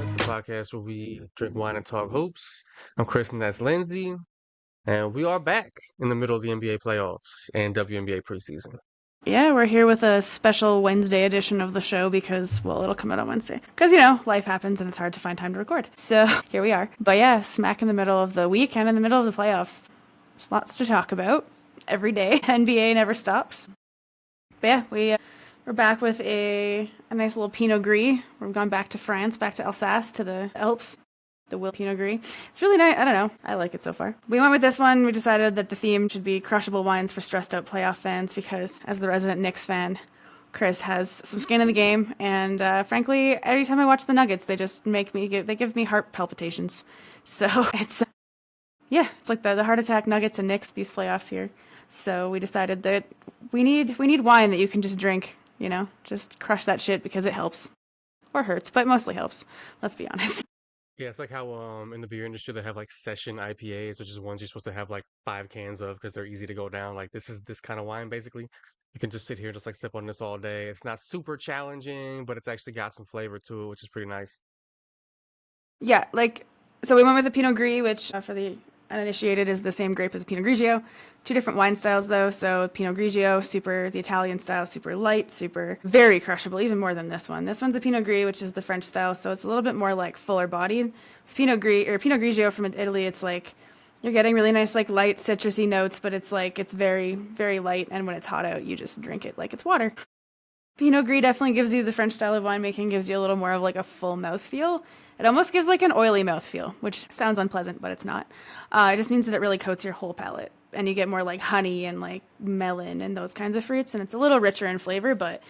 the podcast where we drink wine and talk hoops. I'm Chris and that's Lindsay, and we are back in the middle of the NBA playoffs and WNBA preseason. Yeah, we're here with a special Wednesday edition of the show because, well, it'll come out on Wednesday. Because, life happens and it's hard to find time to record. So here we are. But yeah, smack in the middle of the week and in the middle of the playoffs. There's lots to talk about every day. NBA never stops. But yeah, we're back with a nice little pinot gris. We've gone back to France, back to Alsace, to the Alps. The Willm pinot gris. It's really nice. I don't know. I like it so far. We went with this one. We decided that the theme should be crushable wines for stressed out playoff fans because, as the resident Knicks fan, Chris has some skin in the game. And frankly, every time I watch the Nuggets, they just they give me heart palpitations. So it's like the heart attack Nuggets and Knicks these playoffs here. So we decided that we need wine that you can just drink. Just crush that shit because it helps or hurts, but mostly helps. Let's be honest. Yeah, it's like how in the beer industry they have like session IPAs, which is ones you're supposed to have like 5 cans of because they're easy to go down. Like this is this kind of wine basically. You can just sit here just like sip on this all day. It's not super challenging, but it's actually got some flavor to it, which is pretty nice. Yeah, so we went with the Pinot Gris, which for the uninitiated is the same grape as Pinot Grigio. Two different wine styles though. So Pinot Grigio, the Italian style, super light, very crushable, even more than this one. This one's a Pinot Gris, which is the French style, so it's a little bit more like fuller bodied. Pinot Grigio from Italy, it's like you're getting really nice like light citrusy notes, but it's very, very light, and when it's hot out, you just drink it like it's water. Pinot Gris definitely gives you the French style of winemaking, gives you a little more of like a full mouth feel. It almost gives like an oily mouth feel, which sounds unpleasant, but it's not. It just means that it really coats your whole palate, and you get more like honey and like melon and those kinds of fruits, and it's a little richer in flavor, but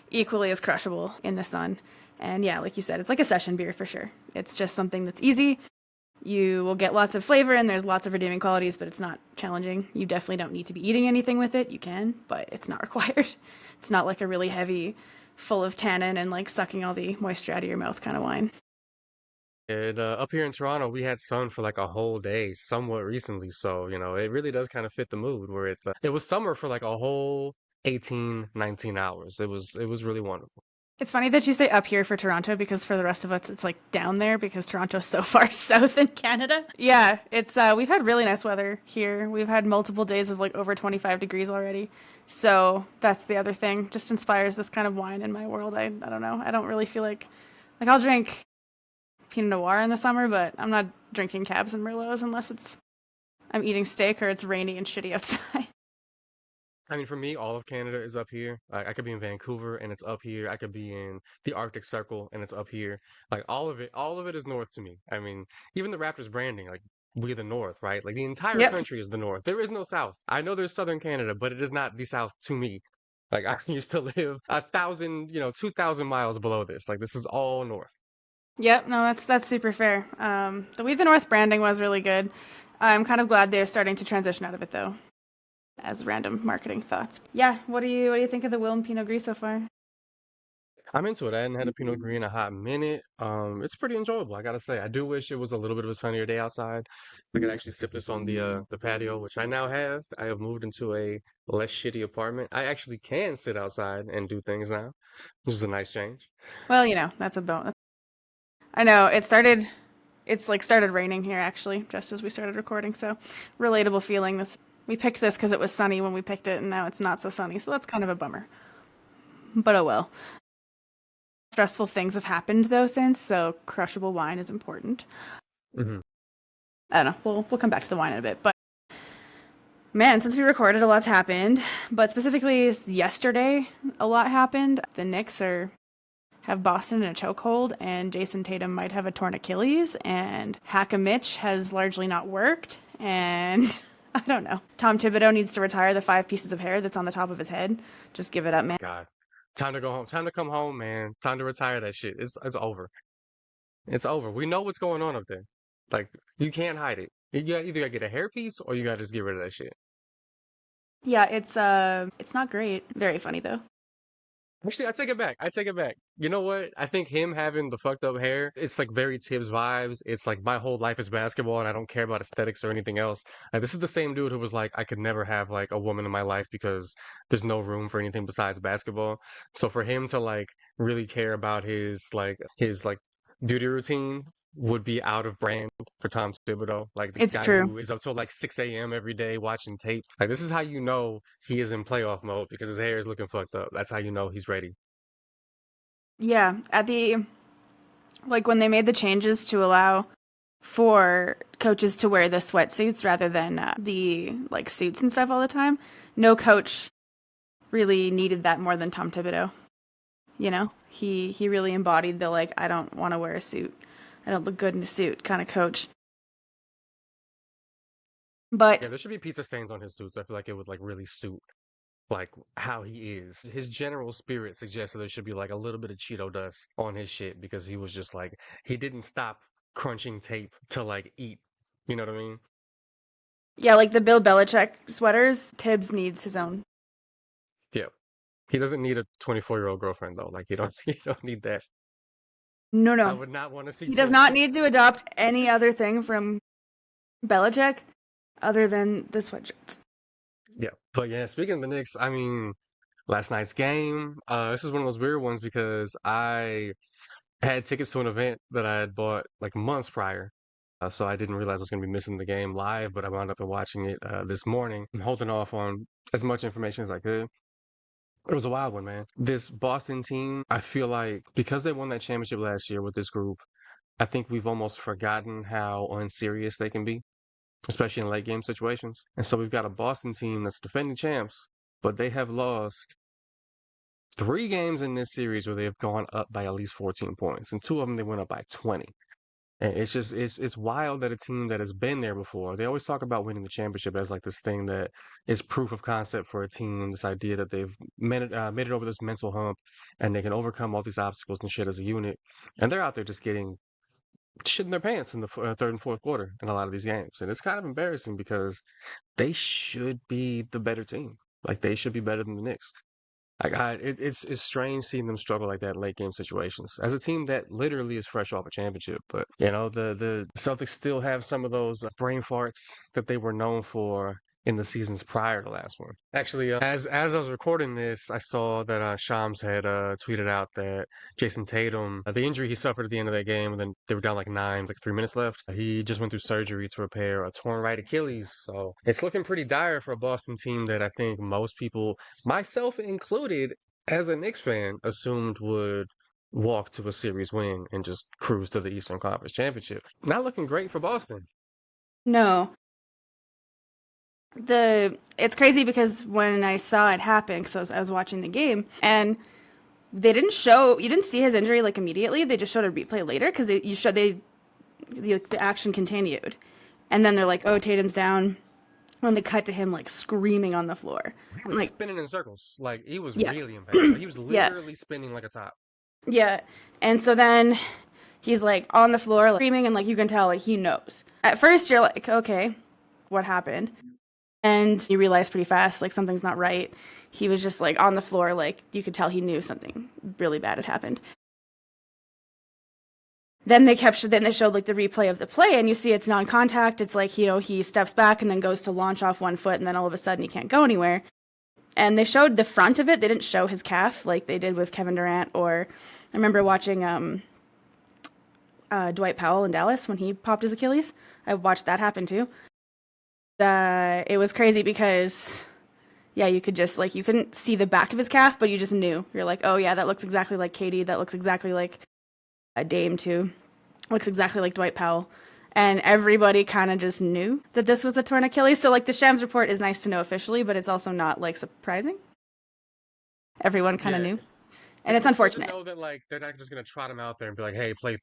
equally as crushable in the sun. And yeah, like you said, it's like a session beer for sure. It's just something that's easy. You will get lots of flavor and there's lots of redeeming qualities, but it's not challenging. You definitely don't need to be eating anything with it. You can, but it's not required. It's not like a really heavy, full of tannin and like sucking all the moisture out of your mouth kind of wine. And up here in Toronto, we had sun for like a whole day somewhat recently. So, it really does kind of fit the mood where it was summer for like a whole 18, 19 hours. It was really wonderful. It's funny that you say up here for Toronto because for the rest of us, it's like down there because Toronto's so far south in Canada. Yeah, it's we've had really nice weather here. We've had multiple days of like over 25 degrees already. So that's the other thing. Just inspires this kind of wine in my world. I don't know. I don't really feel like I'll drink Pinot Noir in the summer, but I'm not drinking Cabs and Merlots unless I'm eating steak or it's rainy and shitty outside. I mean, for me, all of Canada is up here. Like, I could be in Vancouver and it's up here. I could be in the Arctic Circle and it's up here. Like all of it is north to me. I mean, even the Raptors branding, like we're the north, right? Like the entire Yep. country is the north. There is no south. I know there's southern Canada, but it is not the south to me. Like I used to live 1,000, 2,000 miles below this. Like this is all north. Yep, no, that's super fair. The We the North branding was really good. I'm kind of glad they're starting to transition out of it though, as random marketing thoughts. Yeah, what do you think of the Willm Pinot Gris so far? I'm into it. I hadn't had a Pinot Gris in a hot minute. It's pretty enjoyable, I gotta say. I do wish it was a little bit of a sunnier day outside. I could actually sip this on the patio, which I now have. I have moved into a less shitty apartment. I actually can sit outside and do things now, which is a nice change. Well, that's a bonus. I know it's started raining here actually, just as we started recording, so relatable feeling. We picked this because it was sunny when we picked it, and now it's not so sunny, so that's kind of a bummer. But oh well. Stressful things have happened though since, so crushable wine is important. Hmm. I don't know. We'll come back to the wine in a bit, but man, since we recorded, a lot's happened. But specifically yesterday, a lot happened. The Knicks have Boston in a chokehold, and Jason Tatum might have a torn Achilles, and Hack-a-Mitch has largely not worked, and I don't know. Tom Thibodeau needs to retire the 5 pieces of hair that's on the top of his head. Just give it up, man. God, time to go home. Time to come home, man. Time to retire that shit. It's over. It's over. We know what's going on up there. Like you can't hide it. Either gotta get a hairpiece or you gotta just get rid of that shit. Yeah, it's not great. Very funny though. Actually, I take it back. I take it back. You know what? I think him having the fucked up hair, it's like very Tibbs vibes. It's like my whole life is basketball and I don't care about aesthetics or anything else. Like this is the same dude who was like, I could never have like a woman in my life because there's no room for anything besides basketball. So for him to like really care about his like beauty routine would be out of brand for Tom Thibodeau. Like the It's guy true. who is up till like 6 a.m. every day watching tape. Like this is how you know he is in playoff mode because his hair is looking fucked up. That's how you know he's ready. Yeah, at the like when they made the changes to allow for coaches to wear the sweatsuits rather than the like suits and stuff all the time, no coach really needed that more than Tom Thibodeau. You know, he really embodied the like I don't want to wear a suit, I don't look good in a suit kind of coach. Yeah, But there should be pizza stains on his suits. I feel like it would like really suit like how he is. His general spirit suggests that there should be like a little bit of Cheeto dust on his shit because he was just like he didn't stop crunching tape to like eat. You know what I mean? yeah, like the Bill Belichick sweaters, Tibbs needs his own. Yeah. He doesn't need a 24-year-old girlfriend though. Like you don't you don't need that. No, I no, would not want to see he does Tibbs. not need to adopt any other thing from Belichick other than the sweatshirts. Yeah. But yeah, speaking of the Knicks, I mean, last night's game, this is one of those weird ones because I had tickets to an event that I had bought like months prior. So I didn't realize I was going to be missing the game live, but I wound up watching it this morning. I'm holding off on as much information as I could. It was a wild one, man. This Boston team, I feel like because they won that championship last year with this group, I think we've almost forgotten how unserious they can be, especially in late game situations. And so we've got a Boston team that's defending champs, but they have lost 3 games in this series where they have gone up by at least 14 points, and 2 of them they went up by 20. And it's just it's wild that a team that has been there before. They always talk about winning the championship as like this thing that is proof of concept for a team. This idea that they've made it over this mental hump, and they can overcome all these obstacles and shit as a unit. And they're out there just getting shit in their pants in the third and fourth quarter in a lot of these games, and it's kind of embarrassing because they should be the better team. Like they should be better than the Knicks. Like it's strange seeing them struggle like that in late game situations as a team that literally is fresh off a championship. But you know the Celtics still have some of those brain farts that they were known for in the seasons prior to last one. Actually, as I was recording this, I saw that Shams had tweeted out that Jason Tatum, the injury he suffered at the end of that game, and then they were down like 9, like 3 minutes left. He just went through surgery to repair a torn right Achilles, so it's looking pretty dire for a Boston team that I think most people, myself included, as a Knicks fan, assumed would walk to a series win and just cruise to the Eastern Conference Championship. Not looking great for Boston. No, it's crazy because when I saw it happen, because I was watching the game, and they didn't show you didn't see his injury like immediately. They just showed a replay later because the action continued, and then they're like, "Oh, Tatum's down." When they cut to him like screaming on the floor, He I'm was like, spinning in circles. Like he was "Yeah, really in pain. Like he was yeah, literally spinning like a top. yeah." And so then he's like on the floor, like, screaming, and like you can tell like he knows. At first, you're like, "Okay, what happened?" And you realize pretty fast like something's not right. He was just like on the floor, like you could tell he knew something really bad had happened. Then they showed like the replay of the play, and you see it's non-contact. It's like he steps back and then goes to launch off one foot, and then all of a sudden he can't go anywhere. And they showed the front of it. They didn't show his calf like they did with Kevin Durant. Or I remember watching Dwight Powell in Dallas when he popped his Achilles. I watched that happen too. It was crazy because yeah, you could just like you couldn't see the back of his calf, but you just knew. You're like, oh yeah, that looks exactly like Katie. That looks exactly like a Dame too. Looks exactly like Dwight Powell. And everybody kind of just knew that this was a torn Achilles. So like the Shams report is nice to know officially, but it's also not like surprising. Everyone kind of Yeah. knew, and it's It's good to unfortunate. know that like they're not just gonna trot him out there and be like, "Hey, play,"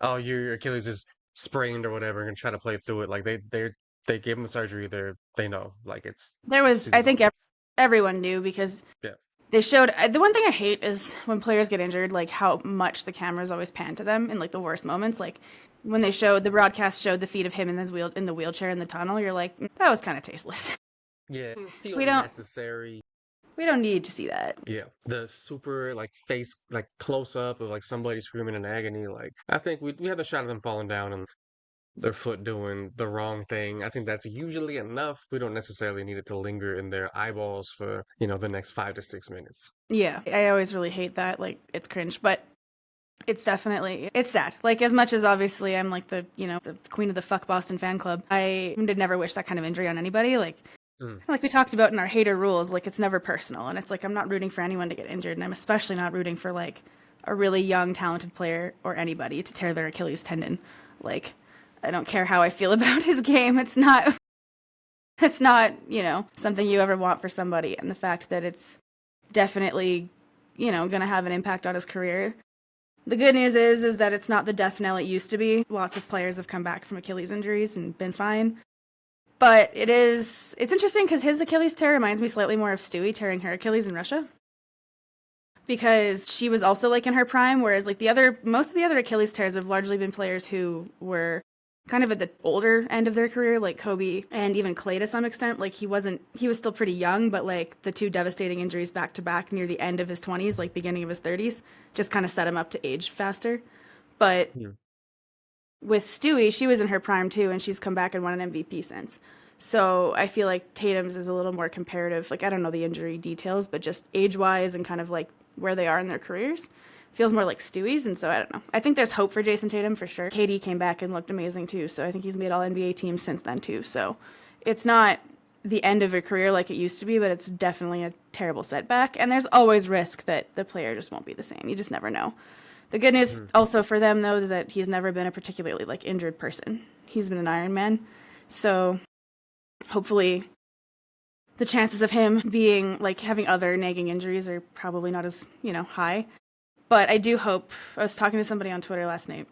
"Oh, your Achilles is sprained or whatever," and try to play through it. Like they gave him the surgery. They know like it's I season's think over. everyone knew because Yeah, they showed the one thing I hate is when players get injured, like how much the cameras always pan to them in like the worst moments. Like when they showed the broadcast showed the feet of him in the wheelchair in the tunnel, you're like, that was kind of tasteless. yeah. Didn't feel We don't necessary. we don't need to see that. Yeah, the super like face like close up of like somebody screaming in agony. Like I think we had the shot of them falling down and their foot doing the wrong thing. I think that's usually enough. We don't necessarily need it to linger in their eyeballs for the next 5 to 6 minutes. Yeah, I always really hate that. Like it's cringe, but It's definitely, it's sad. Like, as much as obviously I'm like the queen of the fuck Boston fan club, I did never wish that kind of injury on anybody. Mm. Like we talked about in our hater rules, like it's never personal. And it's like, I'm not rooting for anyone to get injured. And I'm especially not rooting for like a really young, talented player or anybody to tear their Achilles tendon. Like, I don't care how I feel about his game. It's not, something you ever want for somebody. And the fact that it's definitely, going to have an impact on his career. The good news is that it's not the death knell it used to be. Lots of players have come back from Achilles injuries and been fine. But it's interesting because his Achilles tear reminds me slightly more of Stewie tearing her Achilles in Russia. Because she was also like in her prime, whereas like most of the other Achilles tears have largely been players who were kind of at the older end of their career, like Kobe and even Clay to some extent. Like he was still pretty young, but like the two devastating injuries back to back near the end of his 20s, like beginning of his 30s, just kind of set him up to age faster. But Yeah. with Stewie, she was in her prime too, and she's come back and won an MVP since. So I feel like Tatum's is a little more comparative. Like I don't know the injury details, but just age-wise and kind of like where they are in their careers, feels more like Stewie's. And so I don't know. I think there's hope for Jason Tatum for sure. KD came back and looked amazing too, so I think he's made all NBA teams since then too. So it's not the end of a career like it used to be, but it's definitely a terrible setback. And there's always risk that the player just won't be the same. You just never know. The good news also for them, though, is that he's never been a particularly like injured person. He's been an Iron Man. So hopefully the chances of him being like having other nagging injuries are probably not as, high. But I do hope, I was talking to somebody on Twitter last night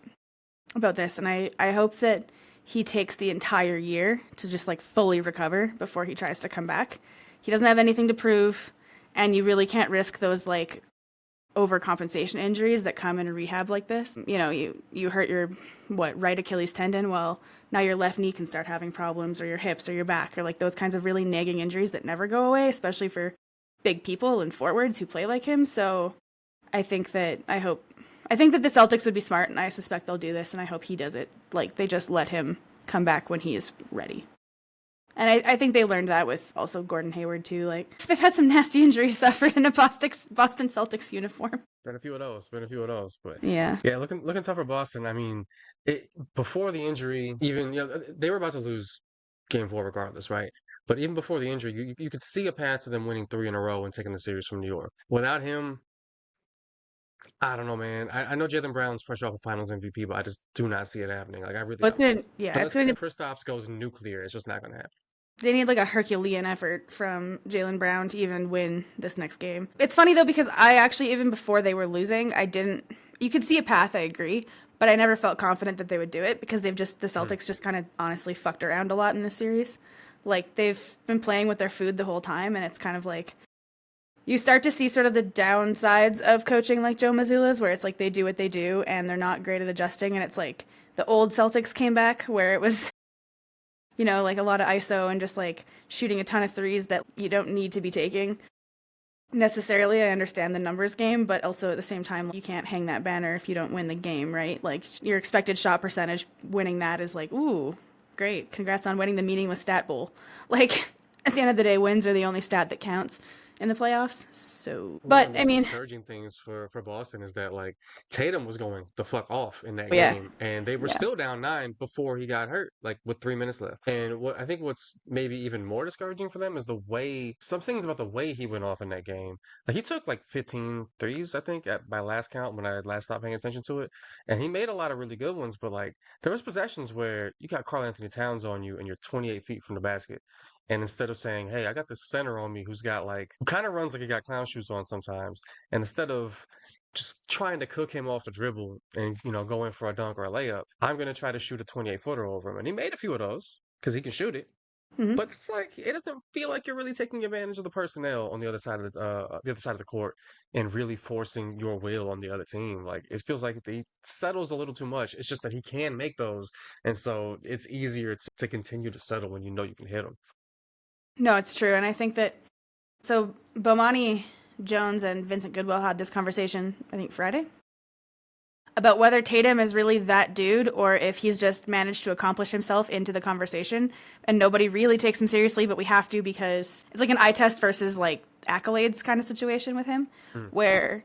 about this, and I hope that he takes the entire year to just like fully recover before he tries to come back. He doesn't have anything to prove, and you really can't risk those like overcompensation injuries that come in a rehab like this. You hurt your right Achilles tendon, well, now your left knee can start having problems, or your hips or your back, or like those kinds of really nagging injuries that never go away, especially for big people and forwards who play like him. So I think that the Celtics would be smart, and I suspect they'll do this, and I hope he does it. Like they just let him come back when he is ready. And I think they learned that with also Gordon Hayward too. Like they've had some nasty injuries suffered in a Boston Celtics uniform. Been a few of those, but Yeah. yeah, looking tough for Boston. I mean, before the injury, even they were about to lose Game 4 regardless, right? But even before the injury, you could see a path to them winning 3 in a row and taking the series from New York. Without him, I don't know, man. I know Jaylen Brown's fresh off a Finals MVP, but I just do not see it happening. Like I really But don't. then, yeah, Unless Kristaps goes nuclear, it's just not going to happen. they need like a Herculean effort from Jaylen Brown to even win this next game. It's funny though, because I actually, even before they were losing, you could see a path, I agree, but I never felt confident that they would do it because the Celtics just kind of honestly fucked around a lot in this series. Like they've been playing with their food the whole time, and it's kind of like, you start to see sort of the downsides of coaching like Joe Mazzulla's, where it's like they do what they do and they're not great at adjusting, and it's like the old Celtics came back where it was like a lot of ISO and just like shooting a ton of threes that you don't need to be taking necessarily. I understand the numbers game, but also at the same time, you can't hang that banner if you don't win the game, right? Like your expected shot percentage, winning that is like, ooh, great. Congrats on winning the meaningless stat bowl. Like at the end of the day, wins are the only stat that counts in the playoffs. So, One of but the I most mean, discouraging things for Boston is that like Tatum was going the fuck off in that yeah, game, and they were yeah. still down 9 before he got hurt, like with 3 minutes left. And what's maybe even more discouraging for them is some things about the way he went off in that game. Like he took like 15 threes, I think, at my last count when I last stopped paying attention to it, and he made a lot of really good ones. But like there was possessions where you got Karl Anthony Towns on you, and you're 28 feet from the basket. And instead of saying, "Hey, I got this center on me who's got who kind of runs like he got clown shoes on sometimes," and instead of just trying to cook him off the dribble and go in for a dunk or a layup, I'm gonna try to shoot a 28-footer over him, and he made a few of those because he can shoot it. Mm-hmm. But it's like it doesn't feel like you're really taking advantage of the personnel on the other side of the other side of the court and really forcing your will on the other team. Like it feels like he settles a little too much. It's just that he can make those, and so it's easier to continue to settle when you know you can hit them. No, it's true. And I think that, so Bomani Jones and Vincent Goodwill had this conversation, I think Friday, about whether Tatum is really that dude or if he's just managed to accomplish himself into the conversation and nobody really takes him seriously, but we have to because it's like an eye test versus like accolades kind of situation with him, Mm. where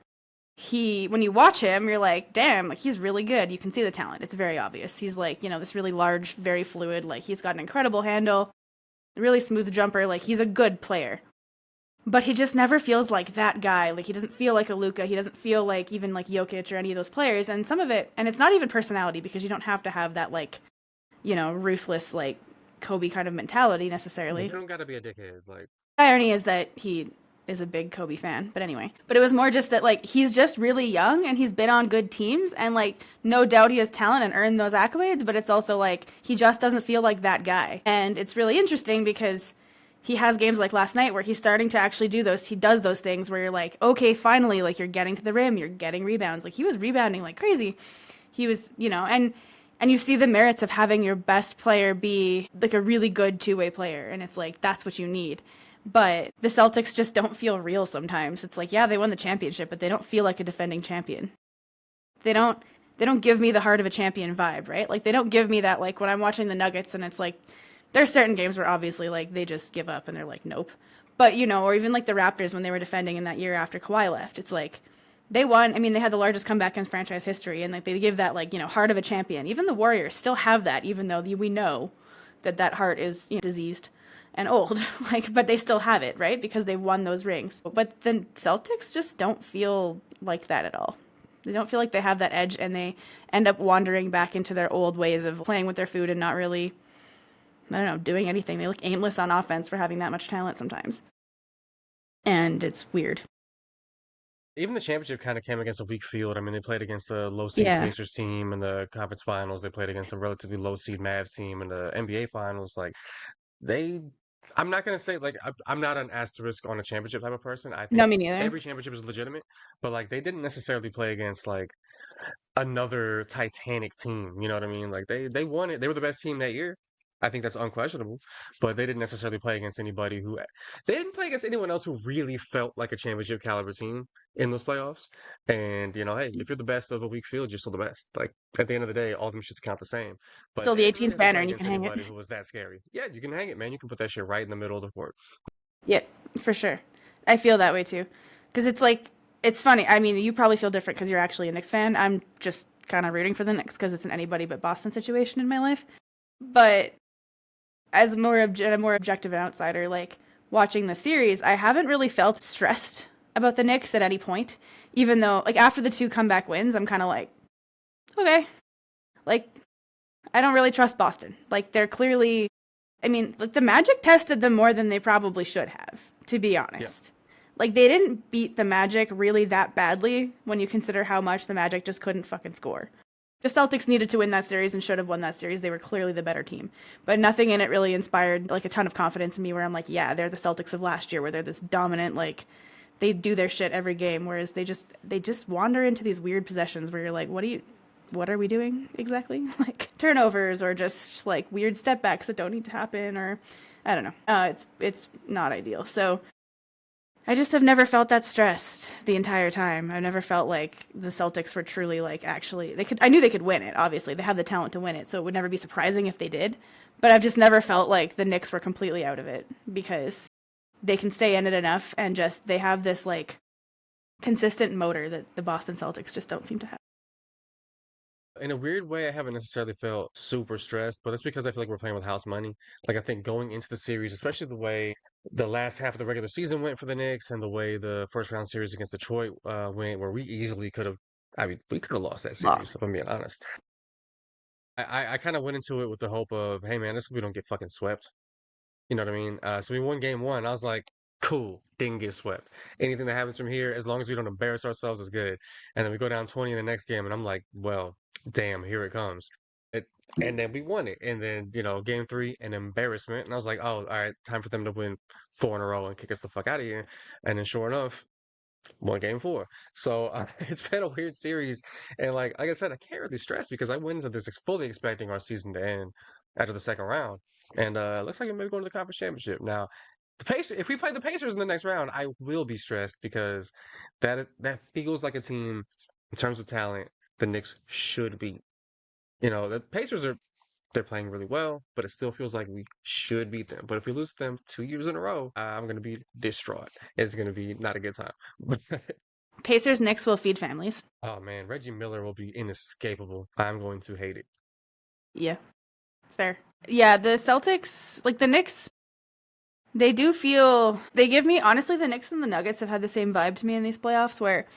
when you watch him, you're like, damn, like he's really good. You can see the talent. It's very obvious. He's like, this really large, very fluid, like he's got an incredible handle, really smooth jumper, like he's a good player. But he just never feels like that guy. Like he doesn't feel like a Luka. He doesn't feel like even like Jokic or any of those players. And some of it, and it's not even personality because you don't have to have that like, ruthless like Kobe kind of mentality You necessarily. don't gotta be a dickhead. Like, The irony is that he is a big Kobe fan, but anyway. But it was more just that like he's just really young and he's been on good teams and like no doubt he has talent and earned those accolades, but it's also like he just doesn't feel like that guy. And it's really interesting because he has games like last night where he's starting to actually he does those things where you're like, okay, finally, like you're getting to the rim, you're getting rebounds. Like he was rebounding like crazy. He was, and you see the merits of having your best player be like a really good two-way player, and it's like that's what you need. But the Celtics just don't feel real sometimes. It's like, yeah, they won the championship, but they don't feel like a defending champion. They don't they don't give me the heart of a champion vibe, right? Like they don't give me that like when I'm watching the Nuggets and it's like there's certain games where obviously like they just give up and they're like nope. But or even like the Raptors when they were defending in that year after Kawhi left. It's like they won. I mean, they had the largest comeback in franchise history and like they give that like, heart of a champion. Even the Warriors still have that even though we know that heart is diseased and old, like, but they still have it, right? Because they won those rings. But the Celtics just don't feel like that at all. They don't feel like they have that edge, and they end up wandering back into their old ways of playing with their food and not really, I don't know, doing anything. They look aimless on offense for having that much talent sometimes. And it's weird. even the championship kind of came against a weak field. I mean, they played against a low seed Yeah. Pacers team in the conference finals. They played against a relatively low seed Mavs team in the NBA finals. Like they, I'm not gonna say like I'm not an asterisk on a championship type of person. I No, think me neither. every championship is legitimate, but like they didn't necessarily play against like another Titanic team. You know what I mean? Like they won it. They were the best team that year. I think that's unquestionable. But they didn't necessarily play against anybody who they didn't play against anyone else who really felt like a championship caliber team in those playoffs. And hey, if you're the best of a weak field, you're still the best. Like at the end of the day, all them shits count the same. But Still they the didn't really 18th have to banner, play and you can against hang it. anybody who was that scary. Yeah, you can hang it, man. You can put that shit right in the middle of the court. Yeah, for sure. I feel that way too. Because it's like, it's funny. I mean, you probably feel different because you're actually a Knicks fan. I'm just kind of rooting for the Knicks because it's an anybody but Boston situation in my life. But as a more objective outsider, like watching the series, I haven't really felt stressed about the Knicks at any point. Even though, like after the two comeback wins, I'm kind of like, okay, like I don't really trust Boston. Like they're clearly, I mean, like the Magic tested them more than they probably should have, to be Yeah. honest. Like they didn't beat the Magic really that badly when you consider how much the Magic just couldn't fucking score. The Celtics needed to win that series and should have won that series. They were clearly the better team. But nothing in it really inspired like a ton of confidence in me where I'm like, yeah, they're the Celtics of last year where they're this dominant like they do their shit every game whereas they just wander into these weird possessions where you're like, what are we doing exactly? Like turnovers or just like weird step backs that don't need to happen or I don't know. It's not ideal. So I just have never felt that stressed the entire time. I've never felt like the Celtics were truly like actually they could. I knew they could win it. Obviously, they have the talent to win it, so it would never be surprising if they did. But I've just never felt like the Knicks were completely out of it because they can stay in it enough and just they have this like consistent motor that the Boston Celtics just don't seem to have. In a weird way, I haven't necessarily felt super stressed, but it's because I feel like we're playing with house money. Like I think going into the series, especially the way the last half of the regular season went for the Knicks and the way the first round series against Detroit went, where we easily could have, I mean, we could have lost that series, Lost. if I'm being honest. I kind of went into it with the hope of, hey man, this we don't get fucking swept. You know what I mean? So we won game one. I was like, cool, didn't get swept. Anything that happens from here, as long as we don't embarrass ourselves, is good. And then we go down 20 in the next game, and I'm like, well, damn, here it comes. It, and then we won it. And then, game three, an embarrassment. And I was like, oh, all right, time for them to win four in a row and kick us the fuck out of here. And then sure enough, won game four. So it's been a weird series. And like I said, I can't really stress because I went into this fully expecting our season to end after the second round. And it looks like we may be going to the conference championship. Now, the Pacers, if we play the Pacers in the next round, I will be stressed because that feels like a team in terms of talent the Knicks should be. The Pacers they're playing really well, but it still feels like we should beat them. But if we lose to them 2 years in a row, I'm gonna be distraught. It's gonna be not a good time. Pacers, Knicks will feed families. Oh man, Reggie Miller will be inescapable. I'm going to hate it. Yeah, fair. Yeah, the Celtics, like the Knicks, they do feel they give me honestly the Knicks and the Nuggets have had the same vibe to me in these playoffs where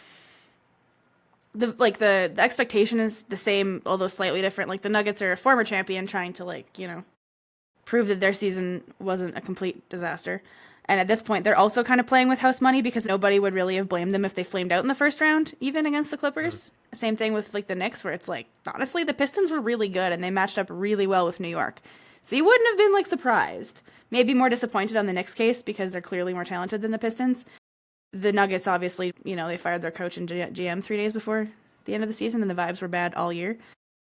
the expectation is the same although slightly different. Like the Nuggets are a former champion trying to prove that their season wasn't a complete disaster. And at this point, they're also kind of playing with house money because nobody would really have blamed them if they flamed out in the first round, even against the Mhm. Clippers. Same thing with like the Knicks, where it's like, honestly, the Pistons were really good and they matched up really well with New York. So you wouldn't have been like surprised. Maybe more disappointed on the Knicks case because they're clearly more talented than the Pistons. The Nuggets, obviously, they fired their coach and GM 3 days before the end of the season, and the vibes were bad all year.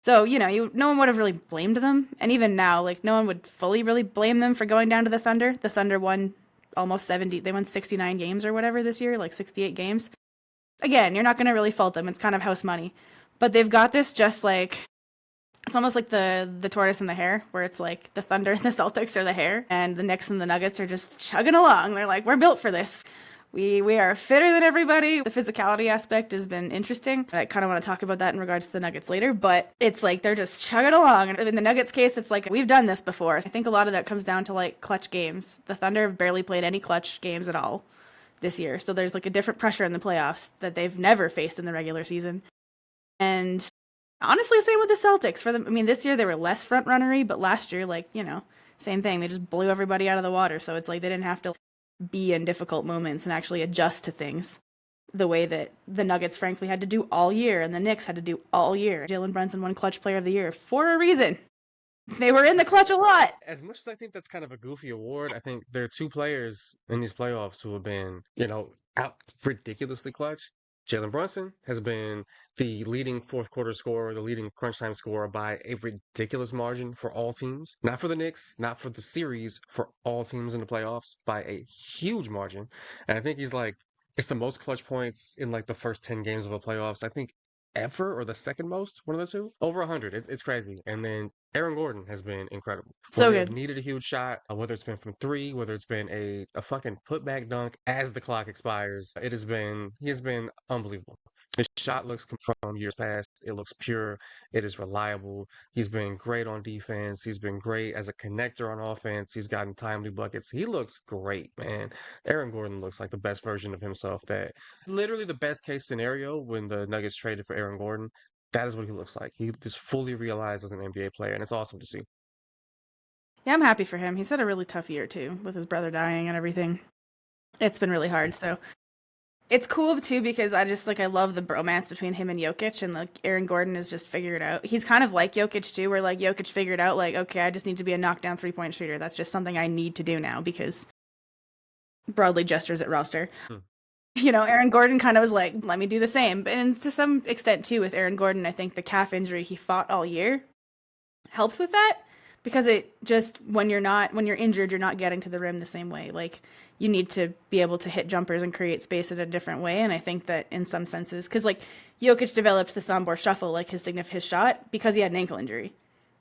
So, no one would have really blamed them. And even now, like, no one would fully really blame them for going down to the Thunder. The Thunder won almost 70, they won 69 games or whatever this year, like 68 games. Again, you're not going to really fault them. It's kind of house money. But they've got this just like, it's almost like the tortoise and the hare, where it's like the Thunder and the Celtics are the hare, and the Knicks and the Nuggets are just chugging along. They're like, we're built for this. We are fitter than everybody. The physicality aspect has been interesting. I kind of want to talk about that in regards to the Nuggets later, but it's like they're just chugging along. And in the Nuggets case, it's like we've done this before. I think a lot of that comes down to like clutch games. The Thunder have barely played any clutch games at all this year. So there's like a different pressure in the playoffs that they've never faced in the regular season. And honestly, same with the Celtics. For them, I mean, this year they were less front runnery, but last year, same thing. They just blew everybody out of the water. So it's like they didn't have to be in difficult moments and actually adjust to things the way that the Nuggets, frankly, had to do all year and the Knicks had to do all year. Jalen Brunson won Clutch Player of the Year for a reason. They were in the clutch a lot. As much as I think that's kind of a goofy award, I think there are two players in these playoffs who have been, out ridiculously clutch. Jalen Brunson has been the leading fourth quarter scorer, the leading crunch time scorer by a ridiculous margin for all teams. Not for the Knicks, not for the series, for all teams in the playoffs by a huge margin. And I think he's like, it's the most clutch points in like the first 10 games of the playoffs. I think ever or the second most, one of the two, over 100. It's crazy. And then Aaron Gordon has been incredible. When So they have good. needed a huge shot, whether it's been from three, whether it's been a fucking putback dunk as the clock expires, he has been unbelievable. His shot looks from years past. It looks pure. It is reliable. He's been great on defense. He's been great as a connector on offense. He's gotten timely buckets. He looks great, man. Aaron Gordon looks like the best version of himself. That literally the best case scenario when the Nuggets traded for Aaron Gordon. That is what he looks like. He just fully realized as an NBA player, and it's awesome to see. Yeah, I'm happy for him. He's had a really tough year too, with his brother dying and everything. It's been really hard. So it's cool too because I love the bromance between him and Jokic, and like Aaron Gordon has just figured out. He's kind of like Jokic too, where like Jokic figured out like, okay, I just need to be a knockdown 3-point shooter. That's just something I need to do now because broadly gestures at roster. Hmm. Aaron Gordon kind of was like, let me do the same. And to some extent too with Aaron Gordon, I think the calf injury he fought all year helped with that because it just when you're injured, you're not getting to the rim the same way. Like you need to be able to hit jumpers and create space in a different way. And I think that in some senses, because like Jokic developed the Sombor shuffle, like his shot, because he had an ankle injury.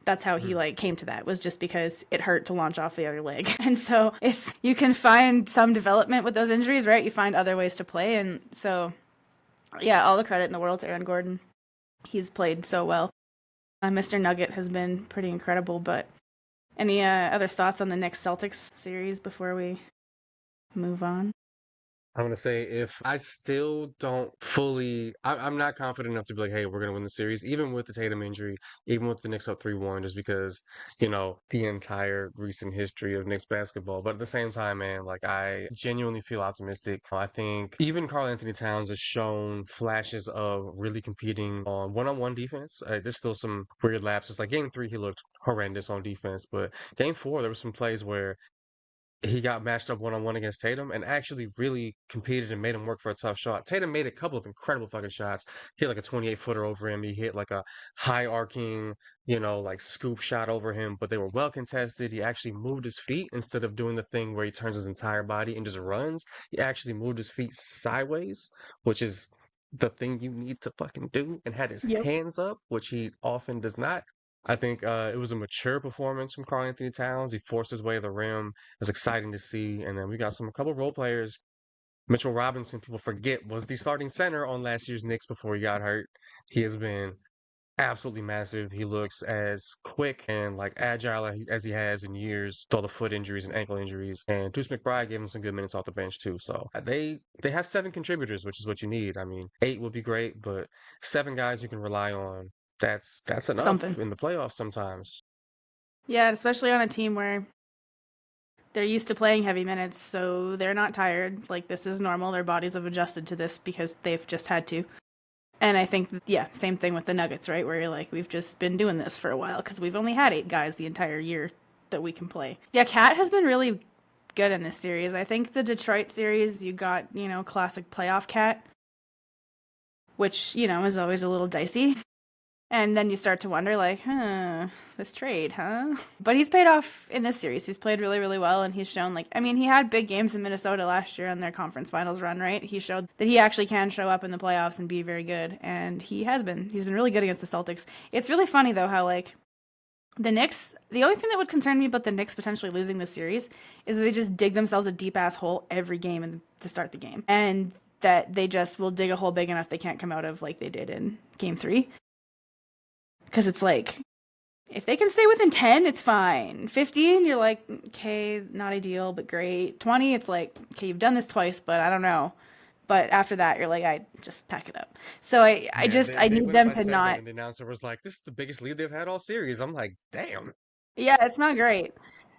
That's how he Mhm. like came to that, was just because it hurt to launch off the other leg. And so you can find some development with those injuries, right? You find other ways to play. And so yeah, all the credit in the world to Aaron Gordon. He's played so well. Mr. Nugget has been pretty incredible, but any other thoughts on the next Celtics series before we move on? I'm gonna say if I still don't fully, I'm not confident enough to be like, hey, we're gonna win the series, even with the Tatum injury, even with the Knicks up 3-1, just because the entire recent history of Knicks basketball. But at the same time, man, like I genuinely feel optimistic. I think even Karl Anthony Towns has shown flashes of really competing on one-on-one defense. There's still some weird lapses. Like Game 3, he looked horrendous on defense, but Game 4, there were some plays where he got matched up one-on-one against Tatum and actually really competed and made him work for a tough shot. Tatum made a couple of incredible fucking shots. He hit like a 28-footer over him. He hit like a high arcing, like scoop shot over him, but they were well contested. He actually moved his feet instead of doing the thing where he turns his entire body and just runs. He actually moved his feet sideways, which is the thing you need to fucking do, and had his Yep. hands up, which he often does not. I think it was a mature performance from Karl Anthony Towns. He forced his way to the rim. It was exciting to see. And then we got a couple role players Mitchell Robinson, people forget, was the starting center on last year's Knicks before he got hurt. He has been absolutely massive. He looks as quick and like agile as he has in years, with all the foot injuries and ankle injuries. And Deuce McBride gave him some good minutes off the bench too. So they have 7 contributors, which is what you need. I mean, 8 would be great, but 7 guys you can rely on. That's enough Something. in the playoffs sometimes. Yeah, especially on a team where they're used to playing heavy minutes, so they're not tired. Like, this is normal. Their bodies have adjusted to this because they've just had to. And I think, yeah, same thing with the Nuggets, right? Where you're like, we've just been doing this for a while because we've only had 8 guys the entire year that we can play. Yeah, Cat has been really good in this series. I think the Detroit series, you got, classic playoff Cat, which, is always a little dicey. And then you start to wonder, like, this trade, huh? But he's paid off in this series. He's played really, really well, and he's shown, like, I mean, he had big games in Minnesota last year on their conference finals run, right? He showed that he actually can show up in the playoffs and be very good, and he has been. He's been really good against the Celtics. It's really funny, though, how, like, the Knicks, the only thing that would concern me about the Knicks potentially losing this series is that they just dig themselves a deep-ass hole every game to start the game. And that they just will dig a hole big enough they can't come out of like they did in Game 3. Because it's like, if they can stay within 10, it's fine. 15, you're like, okay, not ideal, but great. 20, it's like, okay, you've done this twice, but I don't know. But after that, you're like, I just pack it up. So I Yeah, just, I they need win it them by to 7, not, and the announcer was like, "This is the biggest lead they've had all series." I'm like, "Damn." yeah, it's not great.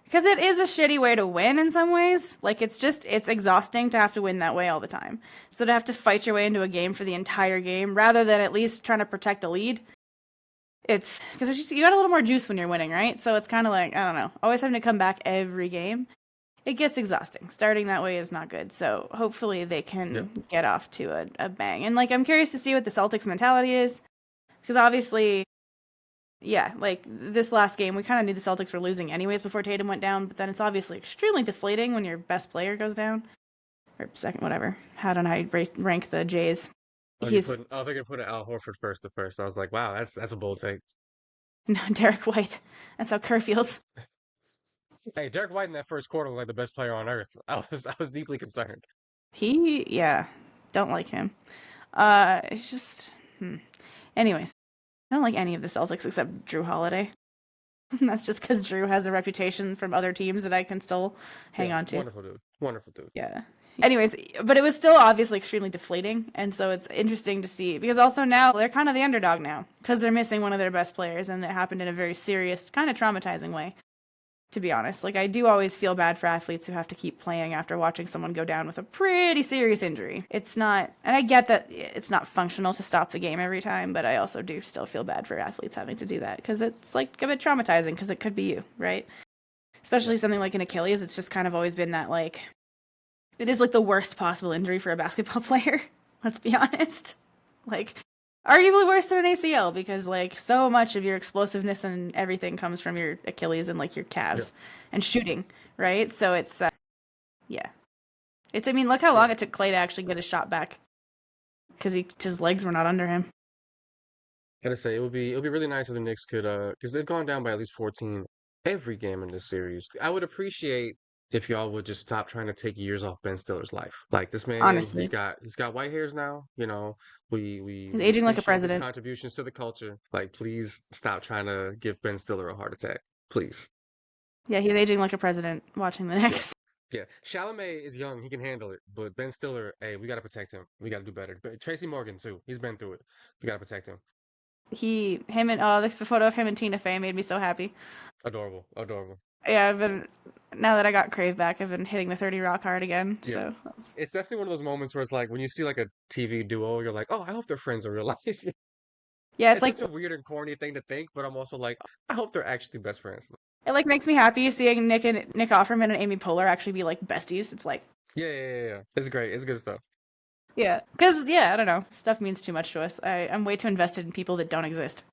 Because it is a shitty way to win in some ways. Like, it's exhausting to have to win that way all the time. So to have to fight your way into a game for the entire game, rather than at least trying to protect a lead, it's because you got a little more juice when you're winning, right? So it's kind of like, I don't know, always having to come back every game. It gets exhausting. Starting that way is not good. So hopefully they Yep. can get off to a bang. And like, I'm curious to see what the Celtics mentality is, because obviously, yeah, like this last game, we kind of knew the Celtics were losing anyways before Tatum went down. But then it's obviously extremely deflating when your best player goes down, or second, whatever. How don't I rank the Jays? Oh, you're He's putting. Oh, they're gonna put Al Horford first to first. I was like, wow, that's a bold take. no, Derek White. That's how Kerr feels. Hey, Derek White in that first quarter looked like the best player on earth. I was deeply concerned. Yeah, don't like him. It's just, anyways, I don't like any of the Celtics except Drew Holiday. And that's just because Drew has a reputation from other teams that I can still hang Yeah, on to. wonderful dude. Wonderful dude. Yeah. Anyways, but it was still obviously extremely deflating, and so it's interesting to see because also now they're kind of the underdog now because they're missing one of their best players, and it happened in a very serious, kind of traumatizing way. To be honest, like I do always feel bad for athletes who have to keep playing after watching someone go down with a pretty serious injury. It's not, and I get that it's not functional to stop the game every time, but I also do still feel bad for athletes having to do that because it's like a bit traumatizing because it could be you, right? Especially Yep. something like an Achilles. It's just kind of always been that like it is like the worst possible injury for a basketball player. Let's be honest. Like arguably worse than an ACL because like so much of your explosiveness and everything comes from your Achilles and like your Yep. calves and shooting, right? So it's yeah. It's I mean, look how Yeah. long it took Clay to actually get his shot back because his legs were not under him. Gotta say, it would be really nice if the Knicks could because they've gone down by at least 14 every game in this series. I would appreciate if y'all would just stop trying to take years off Ben Stiller's life. Like this man, he's Honestly, got he's got white hairs now. We he's we aging like a appreciate his president. contributions to the culture. Like, please stop trying to give Ben Stiller a heart attack. Please. Yeah, he's aging like a president watching the Yeah. Knicks. Yeah. Chalamet is young, he can handle it. But Ben Stiller, hey, we gotta protect him. We gotta do better. But Tracy Morgan too. He's been through it. We gotta protect him. Him and the photo of him and Tina Fey made me so happy. Adorable. Adorable. Yeah, I've been now that I got Crave back, I've been hitting the 30 Rock hard again. Yeah. So It's definitely one of those moments where it's like when you see like a TV duo, you're like, oh, I hope they're friends in real life. yeah, it's It's like such a weird and corny thing to think, but I'm also like, I hope they're actually best friends. it like makes me happy seeing Nick Offerman and Amy Poehler actually be like besties. It's like Yeah. It's great. It's good stuff. yeah, because yeah, I don't know, stuff means too much to us. I'm way too invested in people that don't exist.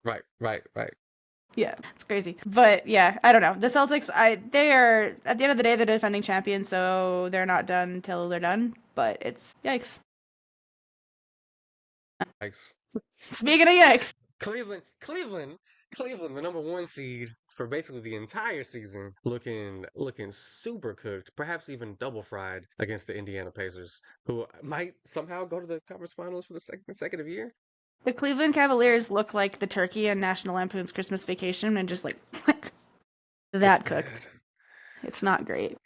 Right. Yeah, it's crazy. But yeah, I don't know. The Celtics, they are at the end of the day they're defending champions, so they're not done until they're done. But it's yikes. Thanks. Speaking of yikes, Cleveland, the number 1 seed. for basically the entire season, looking super cooked, perhaps even double fried against the Indiana Pacers, who might somehow go to the conference finals for the second consecutive year. The Cleveland Cavaliers look like the turkey in National Lampoon's Christmas Vacation and just like It's that cooked. bad. It's not great.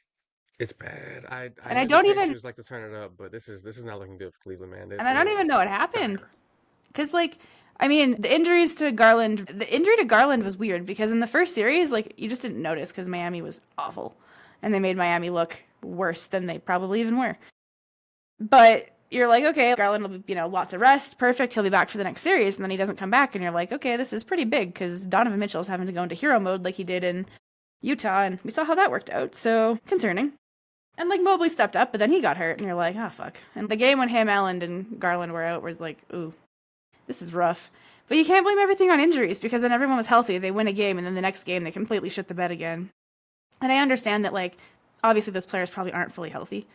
It's bad. I And I knew the don't even Pacers like to turn it up, but this is not looking good for Cleveland, man. and I don't even know what It's happened. dire. Cuz like the injury to Garland was weird because in the first series like you just didn't notice cuz Miami was awful and they made Miami look worse than they probably even were. But you're like, okay, Garland will be, lots of rest, perfect. He'll be back for the next series, and then he doesn't come back, and you're like, okay, this is pretty big because Donovan Mitchell's having to go into hero mode like he did in Utah, and we saw how that worked out. So concerning. And like Mobley stepped up, but then he got hurt, and you're like, oh fuck. And the game when him, Allen, and Garland were out was like, ooh, this is rough. But you can't blame everything on injuries because then everyone was healthy. They win a game, and then the next game they completely shit the bed again. And I understand that like obviously those players probably aren't fully healthy.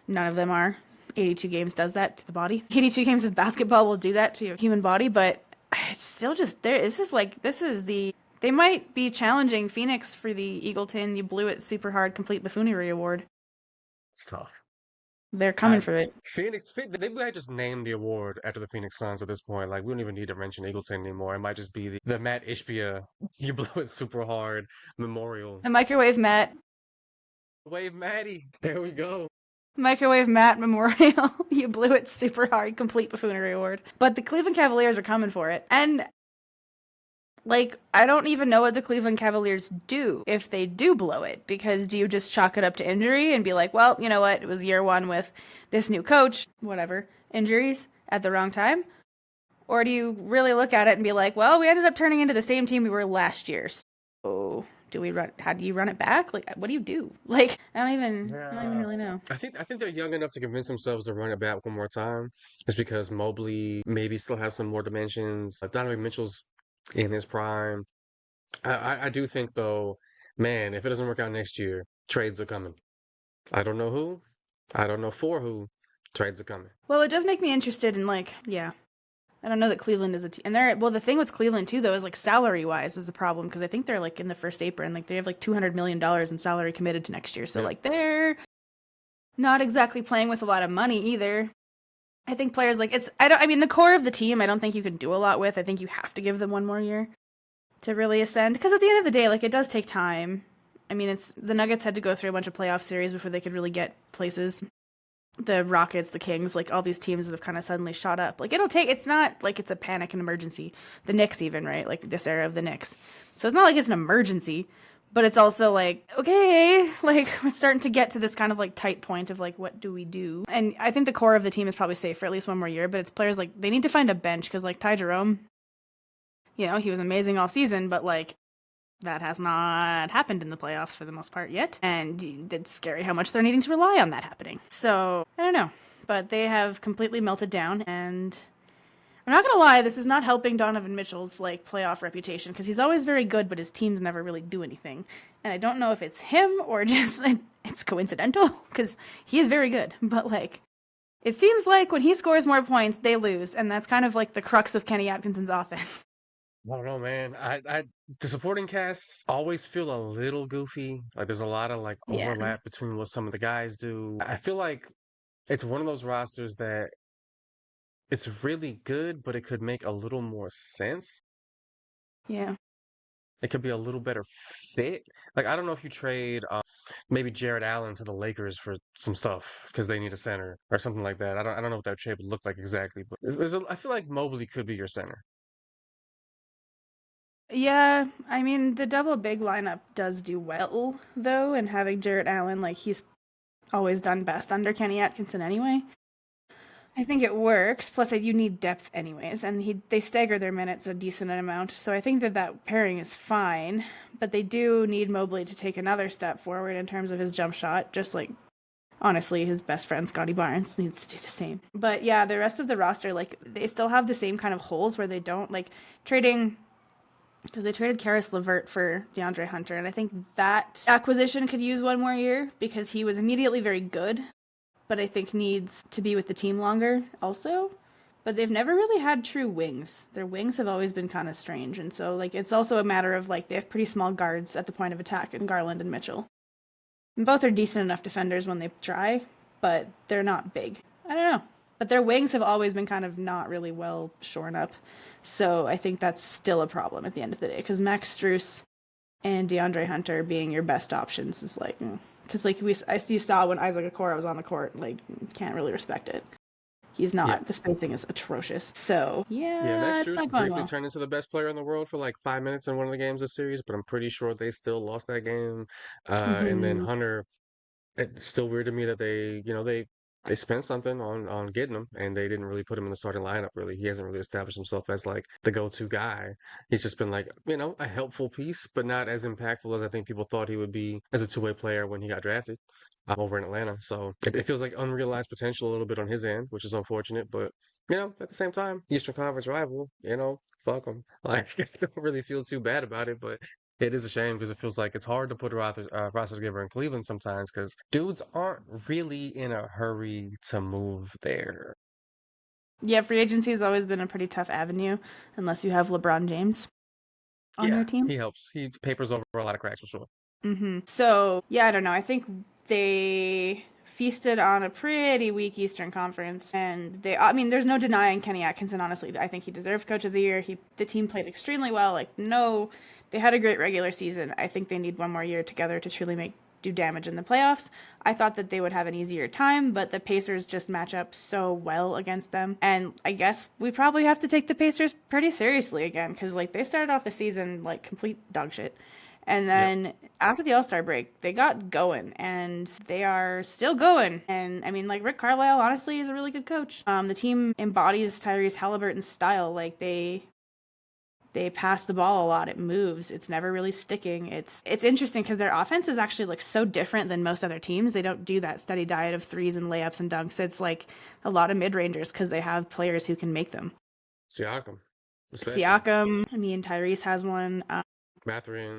None of them are. 82 games does that to the body. 82 games of basketball will do that to your human body, but it's still just there. They might be challenging Phoenix for the Eagleton, you blew it super hard, complete buffoonery award. It's tough. They're coming for it. They might just name the award after the Phoenix Suns at this point. Like, we don't even need to mention Eagleton anymore. It might just be the Matt Ishbia, you blew it super hard memorial. The Microwave Matt. Wave Maddie. There we go. Microwave Matt Memorial. You blew it super hard, complete buffoonery award. But the Cleveland Cavaliers are coming for it. And like, I don't even know what the Cleveland Cavaliers do if they do blow it. Because do you just chalk it up to injury and be like, well, you know what? It was year one with this new coach, whatever, injuries at the wrong time? Or do you really look at it and be like, well, we ended up turning into the same team we were last year. So how do you run it back? Like, what do you do? Like, I don't even really know. I think they're young enough to convince themselves to run it back one more time. It's because Mobley maybe still has some more dimensions. Donovan Mitchell's in his prime. I do think though, man, if it doesn't work out next year, trades are coming. I don't know who. I don't know for who. Trades are coming. Well, it does make me interested in like, yeah. I don't know that Cleveland is a team. And the thing with Cleveland too, though, is like salary wise is the problem because I think they're like in the first apron. Like they have like $200 million in salary committed to next year. So like they're not exactly playing with a lot of money either. I think players like the core of the team, I don't think you can do a lot with. I think you have to give them one more year to really ascend. Because at the end of the day, like it does take time. I mean, the Nuggets had to go through a bunch of playoff series before they could really get places. The Rockets, the Kings, like all these teams that have kind of suddenly shot up. Like it's not like it's a panic and emergency. The Knicks even, right? Like this era of the Knicks. So it's not like it's an emergency, but it's also like, okay, like we're starting to get to this kind of like tight point of like, what do we do? And I think the core of the team is probably safe for at least one more year, but it's players like, they need to find a bench because like Ty Jerome, he was amazing all season, but like, that has not happened in the playoffs for the most part yet. And it's scary how much they're needing to rely on that happening. So, I don't know. But they have completely melted down. And I'm not going to lie, this is not helping Donovan Mitchell's like playoff reputation. Because he's always very good, but his teams never really do anything. And I don't know if it's him or just it's coincidental. Because he is very good. But like, it seems like when he scores more points, they lose. And that's kind of like the crux of Kenny Atkinson's offense. I don't know, man. The supporting casts always feel a little goofy. Like there's a lot of like Yeah. overlap between what some of the guys do. I feel like it's one of those rosters that it's really good, but it could make a little more sense. Yeah. It could be a little better fit. Like I don't know if you trade maybe Jared Allen to the Lakers for some stuff because they need a center or something like that. I don't know what that trade would look like exactly, but I feel like Mobley could be your center. Yeah, I mean, the double big lineup does do well, though, and having Jarrett Allen, like, he's always done best under Kenny Atkinson anyway. I think it works, plus you need depth anyways, and they stagger their minutes a decent amount, so I think that pairing is fine, but they do need Mobley to take another step forward in terms of his jump shot, just like, honestly, his best friend, Scotty Barnes, needs to do the same. But yeah, the rest of the roster, like, they still have the same kind of holes where they don't, like, trading... Because they traded Karis LeVert for DeAndre Hunter, and I think that acquisition could use one more year because he was immediately very good, but I think needs to be with the team longer also but they've never really had true wings. Their wings have always been kind of strange, and so like it's also a matter of like they have pretty small guards at the point of attack in Garland and Mitchell. And both are decent enough defenders when they try, but they're not big. I don't know. But their wings have always been kind of not really well shorn up. So I think that's still a problem at the end of the day because Max Strus and DeAndre Hunter being your best options is like, because like you saw when Isaac Okoro was on the court, like can't really respect it. He's not. Yeah. The spacing is atrocious. So Yeah, Max yeah, it's Strus not going briefly well. turned into the best player in the world for like 5 minutes in one of the games this series, but I'm pretty sure they still lost that game. And then Hmm. Hunter, it's still weird to me that they spent something on getting him, and they didn't really put him in the starting lineup. Really, he hasn't really established himself as like the go-to guy. He's just been like a helpful piece, but not as impactful as I think people thought he would be as a two-way player when he got drafted over in Atlanta. So it feels like unrealized potential a little bit on his end, which is unfortunate. But at the same time, Eastern Conference rival, fuck them. Like I don't really feel too bad about it, but it is a shame because it feels like it's hard to put a roster together in Cleveland sometimes because dudes aren't really in a hurry to move there. Yeah, free agency has always been a pretty tough avenue unless you have LeBron James on Yeah, your team. he helps. He papers over a lot of cracks for sure. So yeah, I don't know. I think they feasted on a pretty weak Eastern Conference, and I mean, there's no denying Kenny Atkinson. Honestly, I think he deserved Coach of the Year. The team played extremely well. Like, no, they had a great regular season. I think they need one more year together to truly do damage in the playoffs. I thought that they would have an easier time, but the Pacers just match up so well against them. And I guess we probably have to take the Pacers pretty seriously again because like they started off the season like complete dog shit. And Yep. then after the All Star break, they got going and they are still going. And I mean, like Rick Carlisle, honestly, is a really good coach. The team embodies Tyrese Halliburton's style. Like they pass the ball a lot. It moves. It's never really sticking. It's interesting because their offense is actually like so different than most other teams. They don't do that steady diet of threes and layups and dunks. It's like a lot of mid rangers because they have players who can make them. Siakam, especially Siakam, I mean Tyrese has one. Mathurin.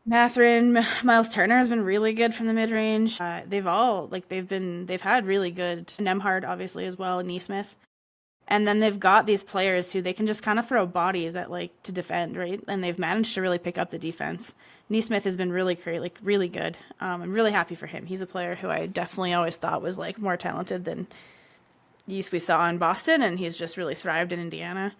Mathurin, Miles Turner has been really good from the mid range. They've had really good Nemhard obviously as well, and Neesmith. And then they've got these players who they can just kind of throw bodies at like to defend, right? And they've managed to really pick up the defense. Neesmith has been really great, like really good. I'm really happy for him. He's a player who I definitely always thought was like more talented than we saw in Boston, and he's just really thrived in Indiana.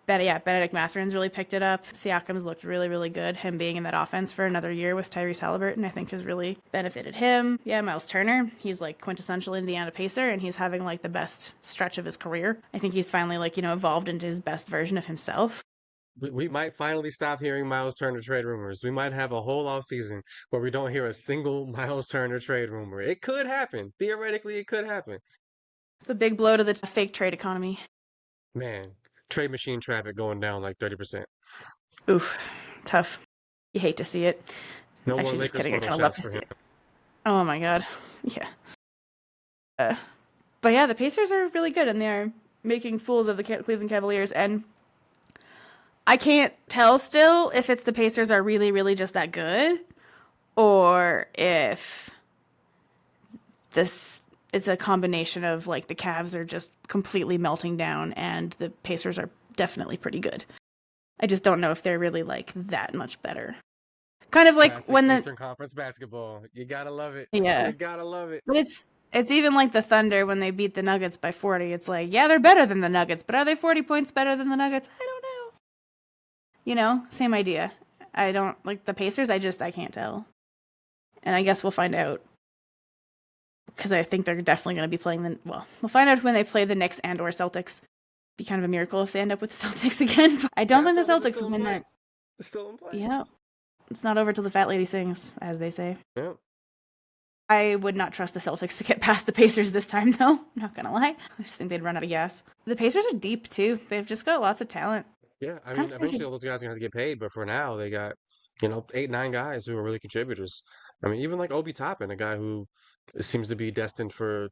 Benedict Mathurin's really picked it up. Siakam's looked really, really good. Him being in that offense for another year with Tyrese Halliburton, I think, has really benefited him. Yeah, Miles Turner, he's like quintessential Indiana Pacer, and he's having like the best stretch of his career. I think he's finally like, evolved into his best version of himself. We might finally stop hearing Miles Turner trade rumors. We might have a whole off season where we don't hear a single Miles Turner trade rumor. It could happen. Theoretically, it could happen. It's a big blow to the fake trade economy. Man, trade machine traffic going down like 30%. Oof, tough. You hate to see it. No more Actually, just Lakers kidding. I photo kind of love shoots to for see him. it. Oh my god. Yeah. Uh, but yeah, the Pacers are really good, and they're making fools of the Cleveland Cavaliers. And I can't tell still if it's the Pacers are really, really just that good, or if this it's a combination of like the Cavs are just completely melting down, and the Pacers are definitely pretty good. I just don't know if they're really like that much better. Kind of like Classic when the Eastern Conference basketball. You gotta love it. yeah, You gotta love it. but it's even like the Thunder when they beat the Nuggets by 40. It's like, yeah, they're better than the Nuggets, but are they 40 points better than the Nuggets? I don't know. Same idea. I don't like the Pacers. I can't tell. And I guess we'll find out because I think they're definitely going to be playing we'll find out when they play the Knicks and or Celtics. Be kind of a miracle if they end up with the Celtics again. I don't Yeah, think the Celtics are Celtics still will in win play. that. Still in play. Yeah. It's not over till the fat lady sings, as they say. Yeah. I would not trust the Celtics to get past the Pacers this time, though. Not gonna lie. I just think they'd run out of gas. The Pacers are deep, too. They've just got lots of talent. Yeah. I Kind mean, of eventually crazy. all those guys are gonna have to get paid, but for now they got, 8, 9 guys who are really contributors. I mean, even like Obi Toppin, a guy who seems to be destined for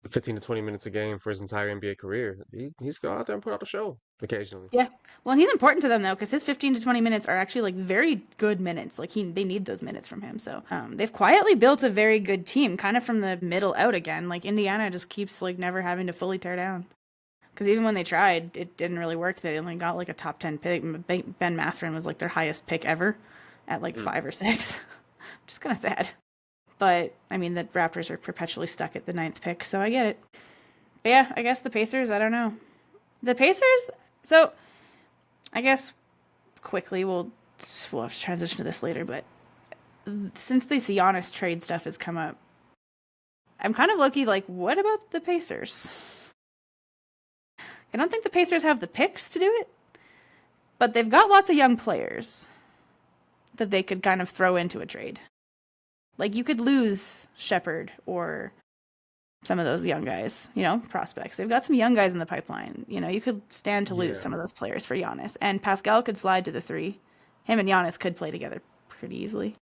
15 to 20 minutes a game for his entire NBA career. He's go out there and put out a show occasionally. Yeah. Well, and he's important to them, though, because his 15 to 20 minutes are actually, like, very good minutes. Like, they need those minutes from him. So they've quietly built a very good team, kind of from the middle out again. Like, Indiana just keeps, like, never having to fully tear down. Because even when they tried, it didn't really work. They only got like a top 10 pick. Ben Mathurin was like their highest pick ever at like Mm. 5 or 6. Just kind of sad. But I mean, the Raptors are perpetually stuck at the 9th pick, so I get it. But yeah, I guess the Pacers, I don't know. The Pacers, so I guess quickly we'll have to transition to this later, but since this Giannis trade stuff has come up, I'm kind of low-key like, what about the Pacers? I don't think the Pacers have the picks to do it, but they've got lots of young players that they could kind of throw into a trade. Like, you could lose Shepherd or some of those young guys, prospects. They've got some young guys in the pipeline. You could stand to lose Yeah. some of those players for Giannis. And Pascal could slide to the 3. Him and Giannis could play together pretty easily.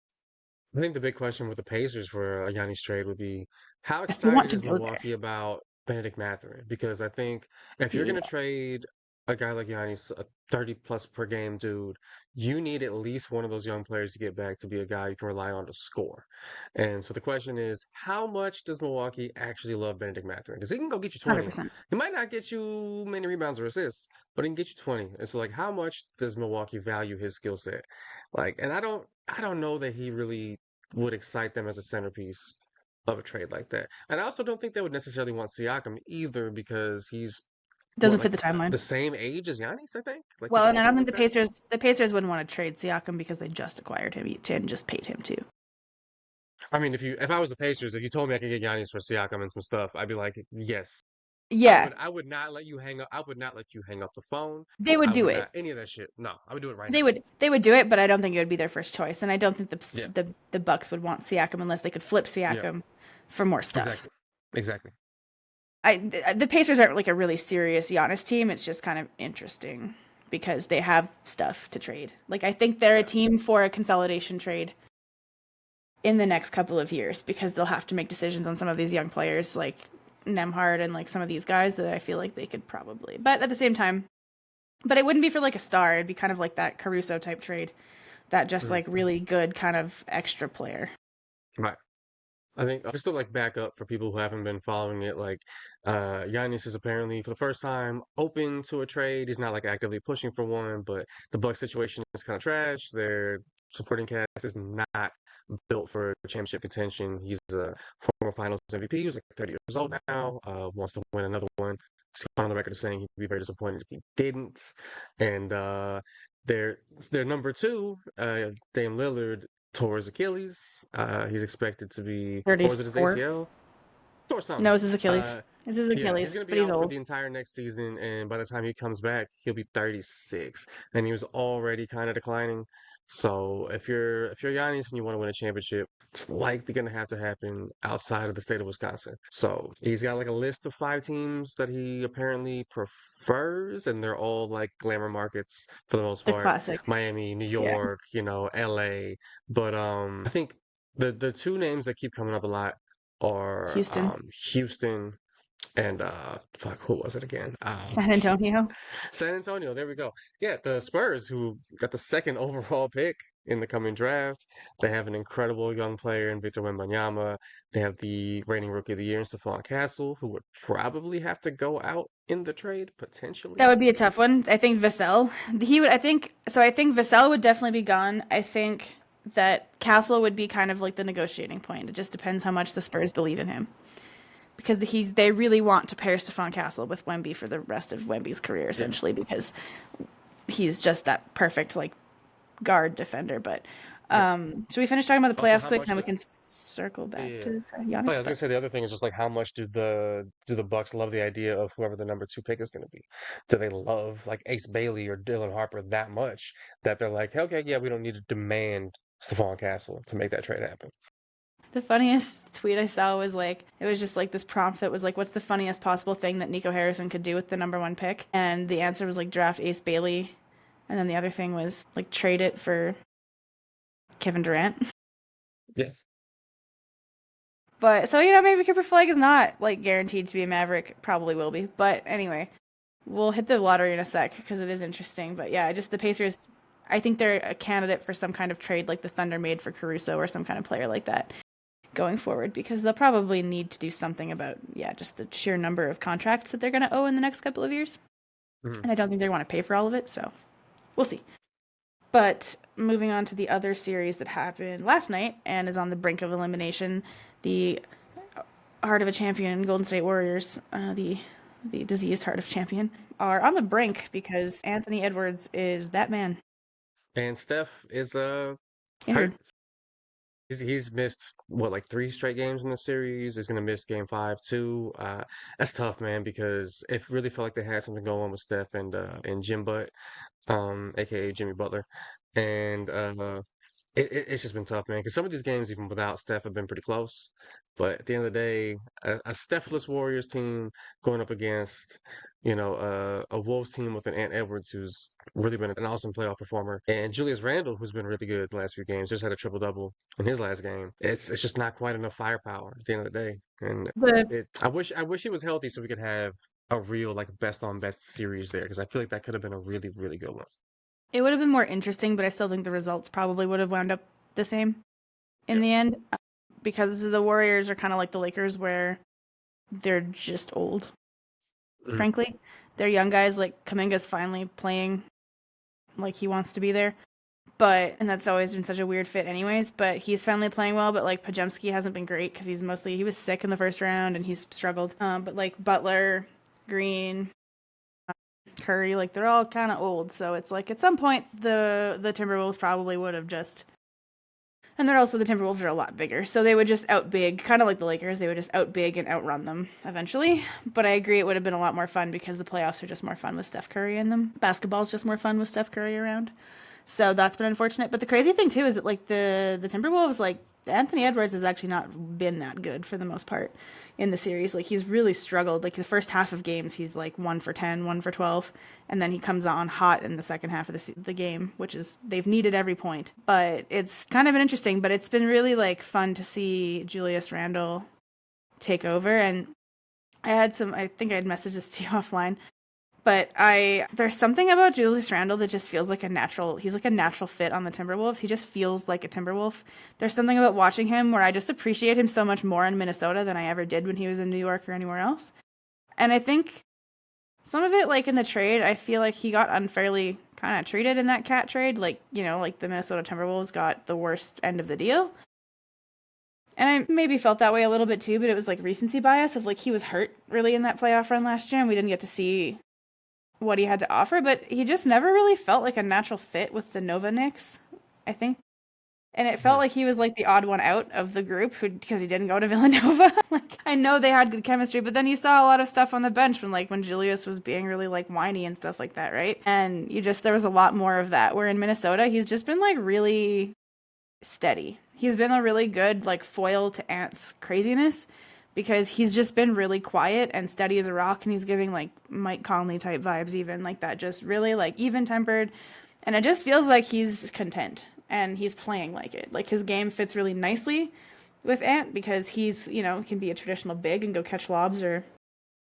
I think the big question with the Pacers for a Giannis trade would be how I still want excited to is go there. Milwaukee about Benedict Mathurin? Because I think if you're Yeah. going to trade a guy like Giannis, a 30 plus per game dude, you need at least one of those young players to get back to be a guy you can rely on to score. And so the question is, how much does Milwaukee actually love Benedict Mathurin? Because he can go get you 20. 100%. He might not get you many rebounds or assists, but he can get you 20. And so like how much does Milwaukee value his skill set? Like, and I don't know that he really would excite them as a centerpiece of a trade like that. And I also don't think they would necessarily want Siakam either because he's Doesn't what, fit like the timeline. the same age as Giannis, I think? Like he's Well, and I also don't think like that. the Pacers wouldn't want to trade Siakam because they just acquired him and just paid him too. I mean, if I was the Pacers, if you told me I could get Giannis for Siakam and some stuff, I'd be like, yes. Yeah, I would not let you hang up. I would not let you hang up the phone. they would I do would it. not any of that shit. No, I would do it right They now. would do it, but I don't think it would be their first choice, and I don't think Yeah. the Bucks would want Siakam unless they could flip Yeah. Siakam for more stuff. Exactly. Exactly. The Pacers aren't like a really serious Giannis team. It's just kind of interesting because they have stuff to trade. Like I think they're a Yeah. team for a consolidation trade in the next couple of years because they'll have to make decisions on some of these young players like Nemhard and like some of these guys that I feel like they could probably. But at the same time, but it wouldn't be for like a star. It'd be kind of like that Caruso type trade, that just Mhm. like really good kind of extra player. Right. I think just to like back up for people who haven't been following it, like Giannis is apparently for the first time open to a trade. He's not like actively pushing for one, but the Bucks situation is kind of trash. Their supporting cast is not built for championship contention. He's a former Finals MVP. He's like 30 years old now. Wants to win another one. He's gone on the record of saying he'd be very disappointed if he didn't. And their number two, Dame Lillard, tore his Achilles. He's expected to be, or was it his 34. ACL? Tore No, something. it's his Achilles. It's his Yeah, he's Achilles, going to but be he's out for old. the entire next season, and by the time he comes back, he'll be 36, and he was already kind of declining. So if you're Giannis and you want to win a championship, it's likely going to happen outside of the state of Wisconsin. So he's got like a list of 5 teams that he apparently prefers, and they're all like glamour markets for the most The part. classic. Miami, New Yeah. York, LA. But I think the two names that keep coming up a lot are Houston. Houston and fuck, who was it again? San Antonio. San Antonio. There we go. Yeah, the Spurs, who got the second overall pick in the coming draft. They have an incredible young player in Victor Wembanyama. They have the reigning rookie of the year in Stephon Castle, who would probably have to go out in the trade That potentially. would be a tough one. I think Vassell. He would. I think so. I think Vassell would definitely be gone. I think that Castle would be kind of like the negotiating point. It just depends how much the Spurs believe in him, because they really want to pair Stephon Castle with Wemby for the rest of Wemby's career, Yeah. essentially, because he's just that perfect like guard defender. But Yeah. should we finish talking about the Also, playoffs how quick, and much then we do can circle back yeah. to Oh, yeah, I Giannis was gonna stuff? say the other thing is just like how much do the Bucks love the idea of whoever the number 2 pick is gonna be? Do they love like Ace Bailey or Dylan Harper that much that they're like, okay, yeah, we don't need to demand Stephon Castle to make that trade happen? The funniest tweet I saw was like, it was just like this prompt that was like, what's the funniest possible thing that Nico Harrison could do with the number 1 pick? And the answer was like draft Ace Bailey. And then the other thing was like trade it for Kevin Durant. Yes. But so, maybe Cooper Flag is not like guaranteed to be a Maverick. Probably will be. But anyway, we'll hit the lottery in a sec because it is interesting. But yeah, just the Pacers, I think they're a candidate for some kind of trade like the Thunder made for Caruso or some kind of player like that. going forward because they'll probably need to do something about, yeah, just the sheer number of contracts that they're going to owe in the next couple of years. Mhm. And I don't think they want to pay for all of it, so we'll see. But moving on to the other series that happened last night and is on the brink of elimination, the Heart of a Champion Golden State Warriors, the diseased Heart of Champion, are on the brink because Anthony Edwards is that man And Steph is hurt. injured. He's missed what, like 3 straight games in the series. He's gonna miss game 5 too. That's tough, man, because it really felt like they had something going on with Steph and Jim Butt, aka Jimmy Butler, and it's just been tough, man. Because some of these games, even without Steph, have been pretty close. But at the end of the day, a Stephless Warriors team going up against, a Wolves team with an Ant Edwards who's really been an awesome playoff performer, and Julius Randle who's been really good the last few games, just had a triple double in his last game. It's just not quite enough firepower at the end of the day. And The I wish he was healthy so we could have a real like best on best series there because I feel like that could have been a really really good one. It would have been more interesting, but I still think the results probably would have wound up the same in Yep. the end because the Warriors are kind of like the Lakers where they're just old, Mhm. frankly. They're young guys like Kaminga's finally playing like he wants to be there. But and that's always been such a weird fit anyways, but he's finally playing well, but like Pajemski hasn't been great cuz he was sick in the first round and he's struggled. But like Butler, Green, Curry, like they're all kind of old, so it's like at some point the Timberwolves probably would have just, and they're also the Timberwolves are a lot bigger, so they would just outbig, kind of like the Lakers, they would just outbig and outrun them eventually. But I agree, it would have been a lot more fun because the playoffs are just more fun with Steph Curry in them. Basketball's just more fun with Steph Curry around. So that's been unfortunate. But the crazy thing too is that like the Timberwolves, like Anthony Edwards has actually not been that good for the most part in the series. Like he's really struggled. Like the first half of games, he's like 1 for 10, 1 for 12, and then he comes on hot in the second half of the game, which is they've needed every point. But it's kind of been interesting. But it's been really like fun to see Julius Randle take over. And I think I had messaged this to you offline, but there's something about Julius Randle that just feels like he's like a natural fit on the Timberwolves. He just feels like a Timberwolf. There's something about watching him where I just appreciate him so much more in Minnesota than I ever did when he was in New York or anywhere else. And I think some of it, like in the trade, I feel like he got unfairly kind of treated in that cat trade. Like, like the Minnesota Timberwolves got the worst end of the deal. And I maybe felt that way a little bit too, but it was like recency bias of like he was hurt really in that playoff run last year and we didn't get to see what he had to offer, but he just never really felt like a natural fit with the Nova Knicks, I think. And it felt Mhm. like he was like the odd one out of the group because he didn't go to Villanova. Like I know they had good chemistry, but then you saw a lot of stuff on the bench when Julius was being really like whiny and stuff like that, right? And there was a lot more of that. Where in Minnesota, he's just been like really steady. He's been a really good like foil to Ant's craziness because he's just been really quiet and steady as a rock, and he's giving like Mike Conley type vibes, even like that, just really like even tempered, and it just feels like he's content and he's playing like it. Like his game fits really nicely with Ant because he's can be a traditional big and go catch lobs or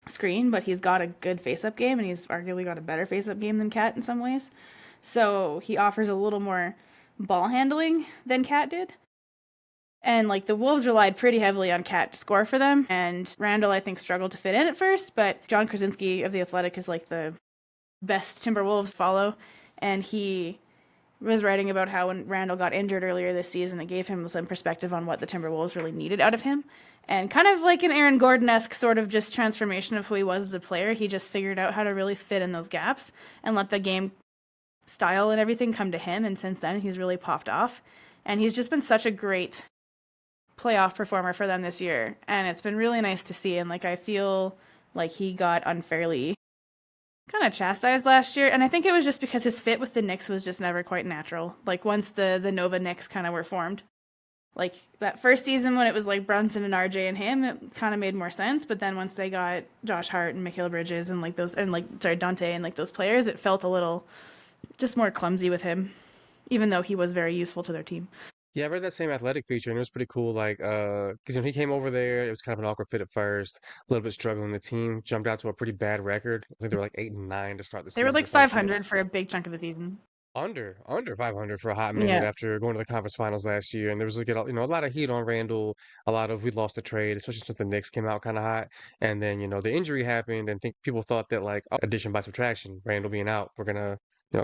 screen, but he's got a good face up game and he's arguably got a better face up game than Cat in some ways. So he offers a little more ball handling than Cat did. And like the Wolves relied pretty heavily on Cat to score for them, and Randall I think struggled to fit in at first, but John Krasinski of the Athletic is like the best Timberwolves follow, and he was writing about how when Randall got injured earlier this season, it gave him some perspective on what the Timberwolves really needed out of him, and kind of like an Aaron Gordon-esque sort of just transformation of who he was as a player. He just figured out how to really fit in those gaps and let the game style and everything come to him, and since then he's really popped off, and he's just been such a great playoff performer for them this year, and it's been really nice to see. And like I feel like he got unfairly kind of chastised last year, and I think it was just because his fit with the Knicks was just never quite natural. Like once the Nova Knicks kind of were formed, like that first season when it was like Brunson and RJ and him, it kind of made more sense. But then once they got Josh Hart and Mikal Bridges and like those and like sorry Dante and like those players, it felt a little just more clumsy with him, even though he was very useful to their team. Yeah, I read that same athletic feature and it was pretty cool. Like, because when he came over there, it was kind of an awkward fit at first, a little bit struggling. The team jumped out to a pretty bad record. I think they were like 8-9 to start the They were season or like some shit. 500 for a big chunk of the season. under 500 for a hot minute Yeah. after going to the conference finals last year, and there was like a lot of heat on Randall, a lot of we lost the trade, especially since the Knicks came out kind of hot, and then the injury happened, and think people thought that like addition by subtraction, Randall being out, we're gonna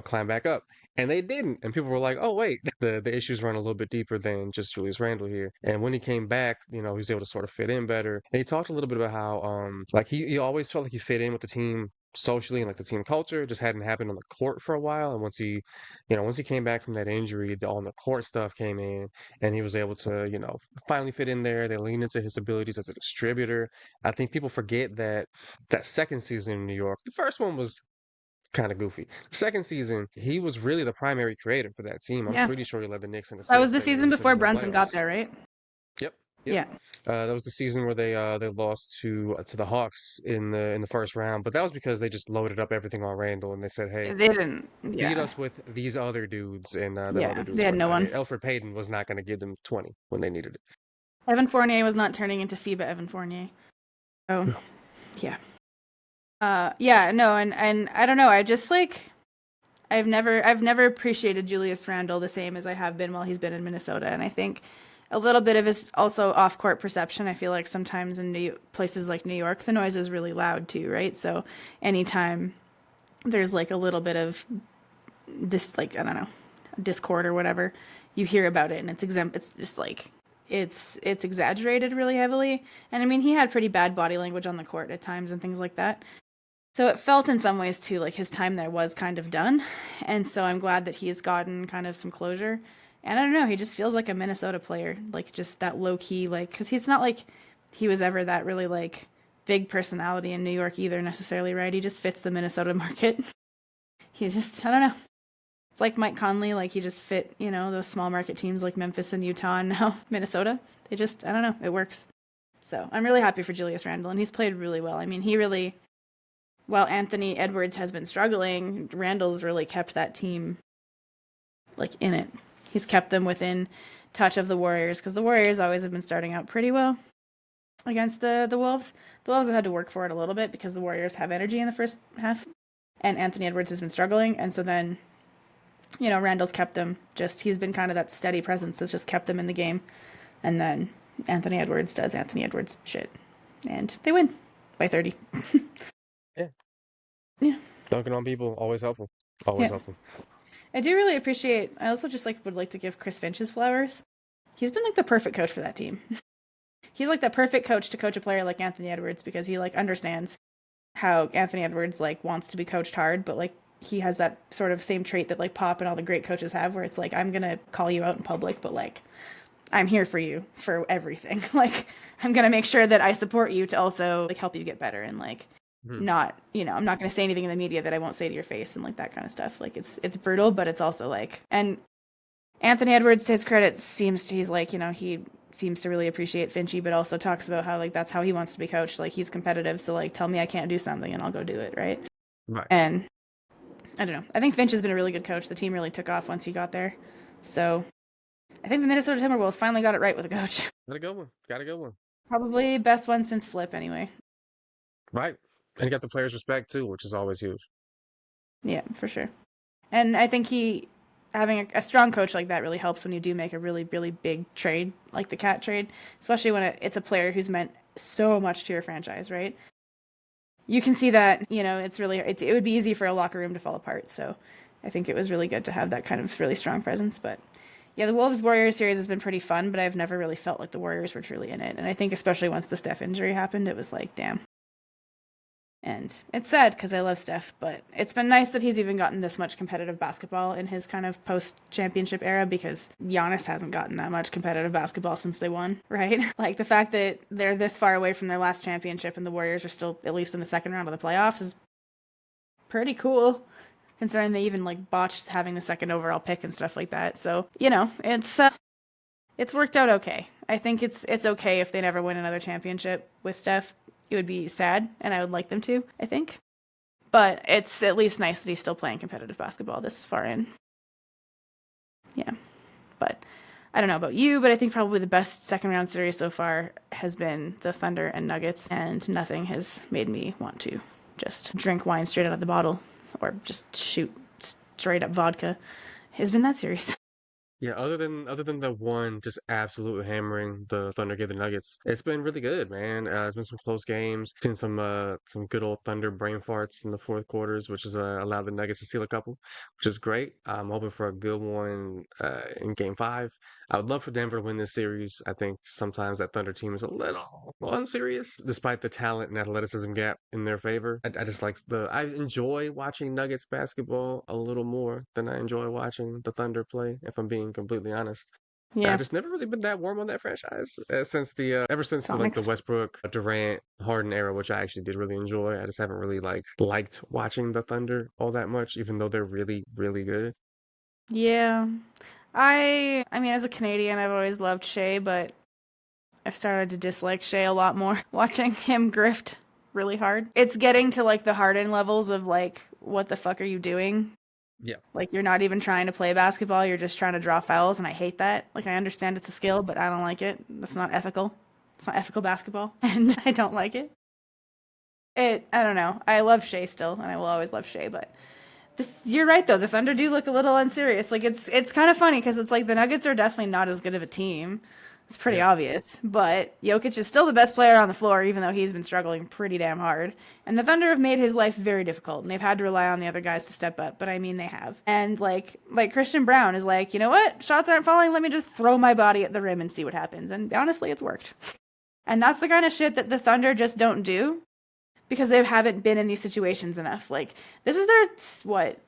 climb back up, and they didn't, and people were like, oh wait, the issues run a little bit deeper than just Julius Randle here, and when he came back, he was able to sort of fit in better, and he talked a little bit about how like he always felt like he fit in with the team socially and like the team culture just hadn't happened on the court for a while. And once he came back from that injury, the on the court stuff came in and he was able to, finally fit in there. They leaned into his abilities as a distributor. I think people forget that that second season in New York, the first one was kind of goofy. The second season, he was really the primary creator for that team. I'm Yeah. pretty sure he led the Knicks in That was assists the that year season because before of the Brunson got playoffs. there, right? Yep. Yep. Yeah. That was the season where they lost to the Hawks in the first round, but that was because they just loaded up everything on Randall and they said, "Hey, They didn't. beat Yeah. us with these other dudes," and them Yeah. other They dudes had were no not one. it. Alfred Payton was not going to give them 20 when they needed it. Evan Fournier was not turning into FIBA Evan Fournier. Oh, yeah. Yeah, no, and I don't know. I just like I've never appreciated Julius Randle the same as I have been while he's been in Minnesota, and I think a little bit of his also off-court perception. I feel like sometimes in places like New York, the noise is really loud too, right? So anytime there's like a little bit of like I don't know, discord or whatever, you hear about it, and it's just like it's exaggerated really heavily. And I mean, he had pretty bad body language on the court at times and things like that. So it felt in some ways too like his time there was kind of done. And so I'm glad that he has gotten kind of some closure. And I don't know, he just feels like a Minnesota player, like just that low key, like, because he's not like he was ever that really like big personality in New York either necessarily, right? He just fits the Minnesota market. He's just, I don't know. It's like Mike Conley, like he just fit, those small market teams like Memphis and Utah and now Minnesota. They just, I don't know, it works. So I'm really happy for Julius Randle, and he's played really well. I mean, he really, while Anthony Edwards has been struggling, Randle's really kept that team like in it. He's kept them within touch of the Warriors, because the Warriors always have been starting out pretty well against the Wolves. The Wolves have had to work for it a little bit because the Warriors have energy in the first half, and Anthony Edwards has been struggling, and so then Randle's kept them. He's been kind of that steady presence that's just kept them in the game, and then Anthony Edwards does Anthony Edwards shit, and they win by 30. Yeah. Yeah. Dunking on people, always helpful. Always helpful. I do really appreciate. I also just would like to give Chris Finch his flowers. He's been like the perfect coach for that team. He's like the perfect coach to coach a player like Anthony Edwards, because he like understands how Anthony Edwards like wants to be coached hard, but like he has that sort of same trait that like Pop and all the great coaches have, where it's like, I'm gonna call you out in public, but like I'm here for you for everything. Like I'm gonna make sure that I support you to also like help you get better, and like not, I'm not gonna say anything in the media that I won't say to your face, and like that kind of stuff. Like it's brutal, but it's also like, and Anthony Edwards, to his credit, he's like, he seems to really appreciate Finchy, but also talks about how like that's how he wants to be coached. Like he's competitive, so like tell me I can't do something and I'll go do it, right? Right. And I don't know. I think Finch has been a really good coach. The team really took off once he got there. So I think the Minnesota Timberwolves finally got it right with a coach. Got a good one. Got a good one. Probably best one since Flip, anyway. Right. And he got the players' respect too, which is always huge. Yeah, for sure. And I think having a strong coach like that really helps when you do make a really, really big trade, like the Cat trade, especially when it's a player who's meant so much to your franchise, right? You can see that, it would be easy for a locker room to fall apart. So I think it was really good to have that kind of really strong presence. But yeah, the Wolves-Warriors series has been pretty fun, but I've never really felt like the Warriors were truly in it. And I think especially once the Steph injury happened, it was like, damn. And it's sad because I love Steph, but it's been nice that he's even gotten this much competitive basketball in his kind of post-championship era, because Giannis hasn't gotten that much competitive basketball since they won, right? Like the fact that they're this far away from their last championship and the Warriors are still at least in the second round of the playoffs is pretty cool, considering they even like botched having the second overall pick and stuff like that. So, it's worked out okay. I think it's okay if they never win another championship with Steph. It would be sad, and I would like them to, I think. But it's at least nice that he's still playing competitive basketball this far in. Yeah. But I don't know about you, but I think probably the best second round series so far has been the Thunder and Nuggets, and nothing has made me want to just drink wine straight out of the bottle or just shoot straight up vodka, has been that series. Yeah, other than the one just absolute hammering the Thunder gave the Nuggets, it's been really good, man. It's been some close games, seen some good old Thunder brain farts in the fourth quarters, which has allowed the Nuggets to seal a couple, which is great. I'm hoping for a good one in Game 5. I would love for Denver to win this series. I think sometimes that Thunder team is a little unserious, despite the talent and athleticism gap in their favor. I just like I enjoy watching Nuggets basketball a little more than I enjoy watching the Thunder play, if I'm being completely honest. I've Yeah, just never really been that warm on that franchise since the ever since the like the Sonics. Westbrook, Durant, Harden era, which I actually did really enjoy. I just haven't really liked watching the Thunder all that much, even though they're really, really good. Yeah. I mean, as a Canadian, I've always loved Shea, but I've started to dislike Shea a lot more watching him grift really hard. It's getting to like the Harden levels of like, what the fuck are you doing? Yeah. Like, you're not even trying to play basketball, you're just trying to draw fouls, and I hate that. Like, I understand it's a skill, but I don't like it. That's not ethical. It's not ethical basketball, and I don't like it. I don't know. I love Shea still, and I will always love Shea, but you're right though. The Thunder do look a little unserious. Like it's kind of funny because it's like the Nuggets are definitely not as good of a team. It's pretty Yeah. obvious. But Jokic is still the best player on the floor, even though he's been struggling pretty damn hard. And the Thunder have made his life very difficult, and they've had to rely on the other guys to step up. But I mean, they have. And like Christian Brown is like, you know what? Shots aren't falling. Let me just throw my body at the rim and see what happens. And honestly, it's worked. And that's the kind of shit that the Thunder just don't do because they haven't been in these situations enough. Like this is their what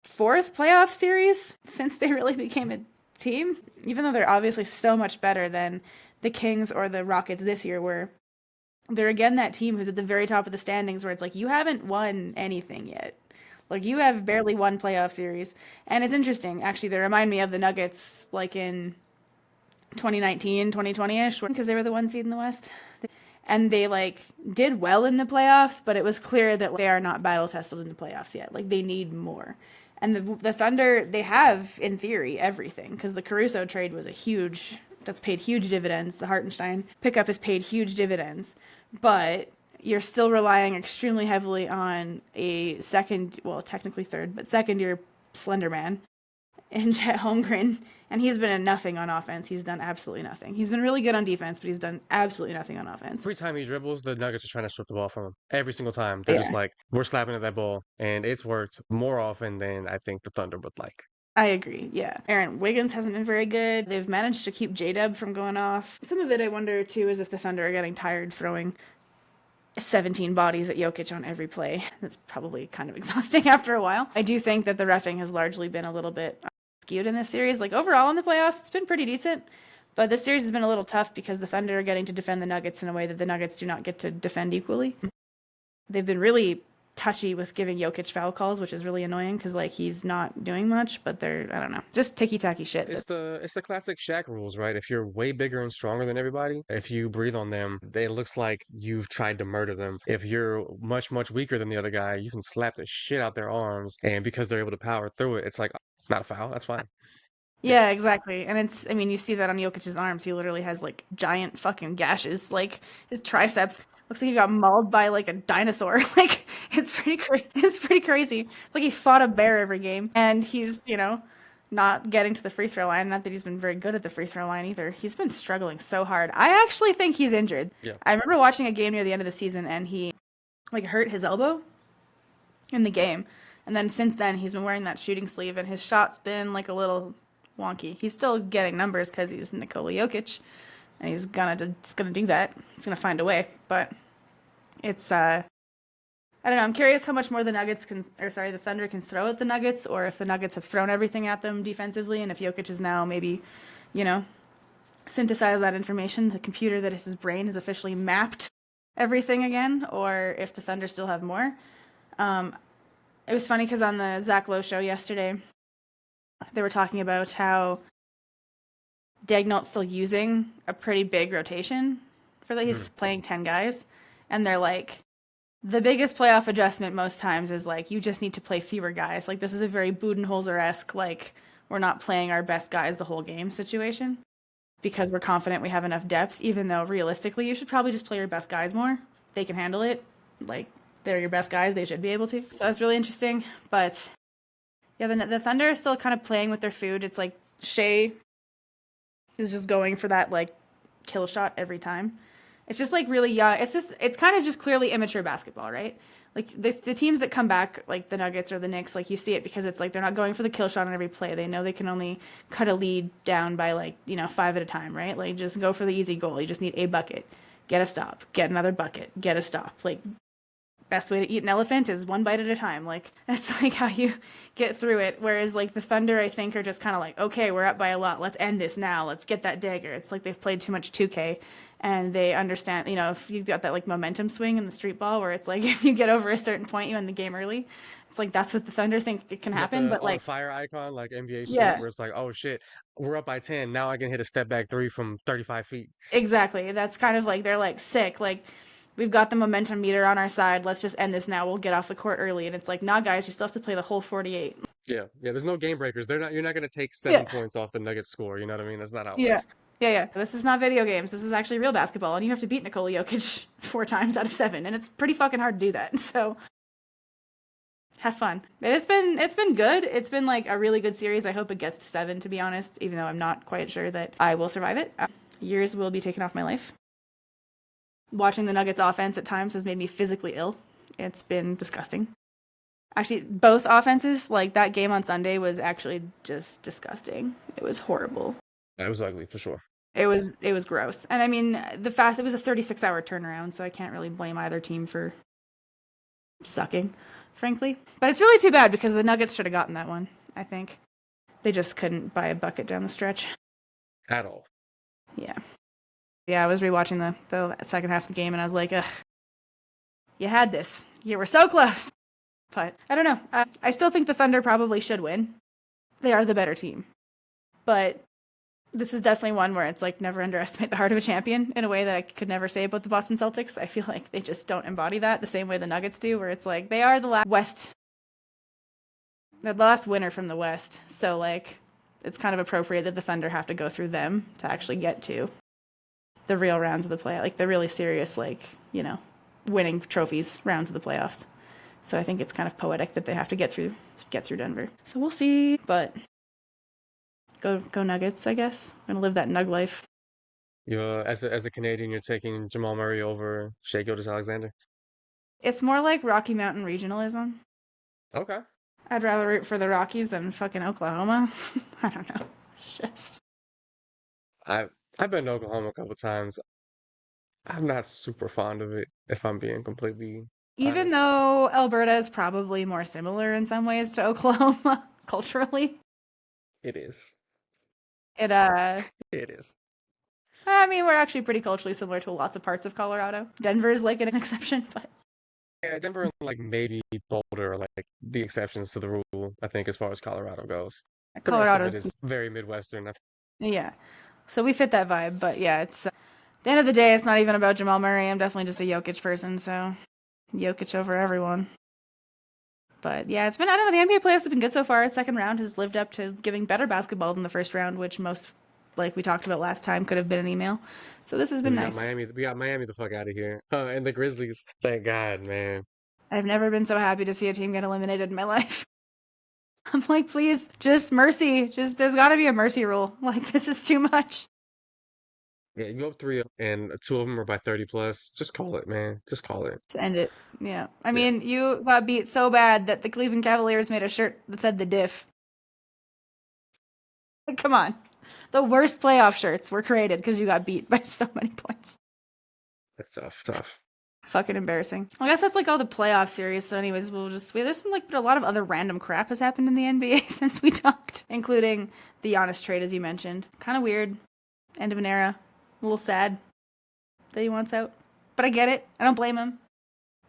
fourth playoff series since they really became a team, even though they're obviously so much better than the Kings or the Rockets this year, where they're again that team who's at the very top of the standings, where it's like you haven't won anything yet. Like you have barely won playoff series. And it's interesting, actually, they remind me of the Nuggets like in 2019, 2020-ish, because they were the one seed in the West. And they like did well in the playoffs, but it was clear that they are not battle tested in the playoffs yet. Like they need more. And the Thunder, they have in theory everything because the Caruso trade was that's paid huge dividends. The Hartenstein pickup has paid huge dividends, but you're still relying extremely heavily on a technically third, but second year slender man in Chet Holmgren, and he's been a nothing on offense. He's done absolutely nothing. He's been really good on defense, but he's done absolutely nothing on offense. Every time he dribbles, the Nuggets are trying to strip the ball from him. Every single time. They're just Yeah, like, we're slapping at that ball. And it's worked more often than I think the Thunder would like. I agree. Yeah. Aaron Wiggins hasn't been very good. They've managed to keep J-Dub from going off. Some of it I wonder too is if the Thunder are getting tired throwing 17 bodies at Jokic on every play. That's probably kind of exhausting after a while. I do think that the reffing has largely been a little bit skewed in this series. Like overall in the playoffs, it's been pretty decent. But this series has been a little tough because the Thunder are getting to defend the Nuggets in a way that the Nuggets do not get to defend equally. They've been really touchy with giving Jokic foul calls, which is really annoying because like he's not doing much, but they're I don't know, just ticky tacky shit. It's the classic Shaq rules, right? If you're way bigger and stronger than everybody, if you breathe on them, it looks like you've tried to murder them. If you're much, much weaker than the other guy, you can slap the shit out their arms, and because they're able to power through it, it's like not a foul. That's fine. Yeah. Yeah, exactly. And I mean, you see that on Jokic's arms. He literally has like giant fucking gashes. Like his triceps looks like he got mauled by like a dinosaur. Like it's pretty crazy. It's like he fought a bear every game, and he's not getting to the free throw line. Not that he's been very good at the free throw line either. He's been struggling so hard. I actually think he's injured. Yeah. I remember watching a game near the end of the season, and he like hurt his elbow in the game. And then since then, he's been wearing that shooting sleeve, and his shot's been like a little wonky. He's still getting numbers because he's Nikola Jokic, and he's just gonna do that. He's gonna find a way. But it's I don't know. I'm curious how much more the the Thunder can throw at the Nuggets, or if the Nuggets have thrown everything at them defensively, and if Jokic is now maybe, synthesize that information. The computer that is his brain has officially mapped everything again, or if the Thunder still have more. It was funny because on the Zach Lowe show yesterday, they were talking about how Dagnall's still using a pretty big rotation for that. He's playing 10 guys, and they're like, the biggest playoff adjustment most times is like, you just need to play fewer guys. Like, this is a very Budenholzer-esque, like, we're not playing our best guys the whole game situation because we're confident we have enough depth, even though realistically you should probably just play your best guys more. They can handle it. Like, they're your best guys. They should be able to. So that's really interesting. But Yeah, the Thunder is still kind of playing with their food. It's like Shea is just going for that like kill shot every time. It's just like really young. It's kind of just clearly immature basketball, right? Like the teams that come back, like the Nuggets or the Knicks, like you see it because it's like they're not going for the kill shot on every play. They know they can only cut a lead down by like, five at a time, right? Like just go for the easy goal. You just need a bucket, get a stop, get another bucket, get a stop. Like best way to eat an elephant is one bite at a time. Like that's like how you get through it. Whereas like the Thunder, I think, are just kind of like, okay, we're up by a lot. Let's end this now. Let's get that dagger. It's like they've played too much 2K, and they understand. If you've got that like momentum swing in the street ball, where it's like if you get over a certain point, you end the game early. It's like that's what the Thunder think it can You got happen. the But on like, fire icon like NBA shit, yeah, where it's like, oh shit, we're up by 10. Now I can hit a step back three from 35 feet. exactly. That's kind of like they're like sick. Like we've got the momentum meter on our side. Let's just end this now. We'll get off the court early. And it's like, nah, guys, you still have to play the whole 48. Yeah, yeah. There's no game breakers. They're not. You're not gonna take Yeah. 7 points off the Nuggets score. You know what I mean? That's not how it Yeah. works. Yeah, yeah. This is not video games. This is actually real basketball, and you have to beat Nikola Jokic 4 times out of 7, and it's pretty fucking hard to do that. So have fun. But it's been good. It's been like a really good series. I hope it gets to 7, to be honest, even though I'm not quite sure that I will survive it. Years will be taken off my life. Watching the Nuggets offense at times has made me physically ill. It's been disgusting. Actually, both offenses, like that game on Sunday, was actually just disgusting. It was horrible. That was ugly for sure. It was gross. And I mean, the fact it was a 36-hour turnaround, so I can't really blame either team for sucking, frankly. But it's really too bad because the Nuggets should have gotten that one, I think. They just couldn't buy a bucket down the stretch. At all. Yeah. Yeah, I was rewatching the second half of the game and I was like, ugh, you had this. You were so close. But I don't know. I still think the Thunder probably should win. They are the better team. But this is definitely one where it's like never underestimate the heart of a champion in a way that I could never say about the Boston Celtics. I feel like they just don't embody that the same way the Nuggets do, where it's like they are the last West, they're the last winner from the West. So like it's kind of appropriate that the Thunder have to go through them to actually get to the real rounds of the play, like the really serious, like, winning trophies rounds of the playoffs. So I think it's kind of poetic that they have to get through Denver. So we'll see, but go Nuggets, I guess. I'm gonna live that Nug life. You're as a Canadian, you're taking Jamal Murray over Shea Gilgeous-Alexander. It's more like Rocky Mountain regionalism. Okay. I'd rather root for the Rockies than fucking Oklahoma. I don't know. It's just I I've been to Oklahoma a couple times. I'm not super fond of it, if I'm being completely even honest. though Alberta is probably more similar in some ways to Oklahoma culturally, It is. it It is. I mean, we're actually pretty culturally similar to lots of parts of Colorado. Denver is like an exception, but Yeah, Denver and like maybe Boulder are like the exceptions to the rule, I think, as far as Colorado goes. The rest of it Colorado's is very Midwestern. yeah. So we fit that vibe, but yeah, it's at the end of the day, it's not even about Jamal Murray. I'm definitely just a Jokic person, so Jokic over everyone. But yeah, it's been, I don't know, the NBA playoffs have been good so far. The second round has lived up to giving better basketball than the first round, which most, like we talked about last time, could have been an email. So this has been We got nice. Miami. We got Miami the fuck out of here. And the Grizzlies. Thank God, man. I've never been so happy to see a team get eliminated in my life. I'm like, please, just mercy. Just, there's got to be a mercy rule. Like, this is too much. Yeah, you go up three and two of them are by 30 plus. Just call it, man. Just call it. To end it. Yeah. I Yeah. mean, you got beat so bad that the Cleveland Cavaliers made a shirt that said the diff. Come on. The worst playoff shirts were created because you got beat by so many points. That's tough. Tough. Fucking embarrassing. Well, I guess that's like all the playoff series. So, anyways, there's some like a lot of other random crap has happened in the NBA since we talked, including the Giannis trade, as you mentioned. Kind of weird. End of an era. A little sad that he wants out, but I get it. I don't blame him.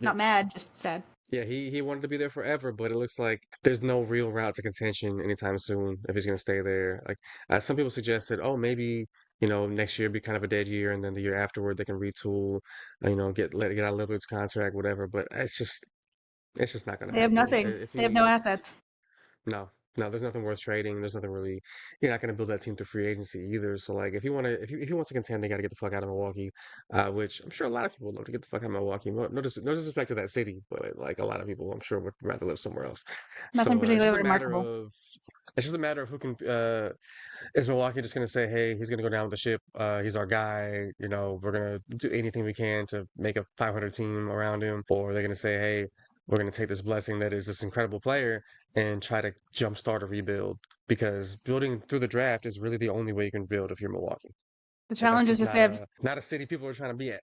Yeah. Not mad, just sad. Yeah, he wanted to be there forever, but it looks like there's no real route to contention anytime soon if he's going to stay there. Like some people suggested, oh, maybe next year be kind of a dead year, and then the year afterward they can retool, get out of Lillard's contract, whatever. But it's just not going to They have happen. nothing. If They have no he assets. no, No, there's nothing worth trading. There's nothing really. You're not going to build that team through free agency either. So like, if you want to contend, they got to get the fuck out of Milwaukee. Which I'm sure a lot of people would love to get the fuck out of Milwaukee. No disrespect to that city, but like a lot of people, I'm sure would rather live somewhere else. Nothing So particularly remarkable. it's just a matter of who can. Is Milwaukee just going to say, hey, he's going to go down with the ship? He's our guy. You know, we're going to do anything we can to make a 500 team around him, or they're going to say, hey, we're going to take this blessing that is this incredible player and try to jumpstart a rebuild because building through the draft is really the only way you can build if you're Milwaukee. The But that's challenge is just just not a city people are trying to be at.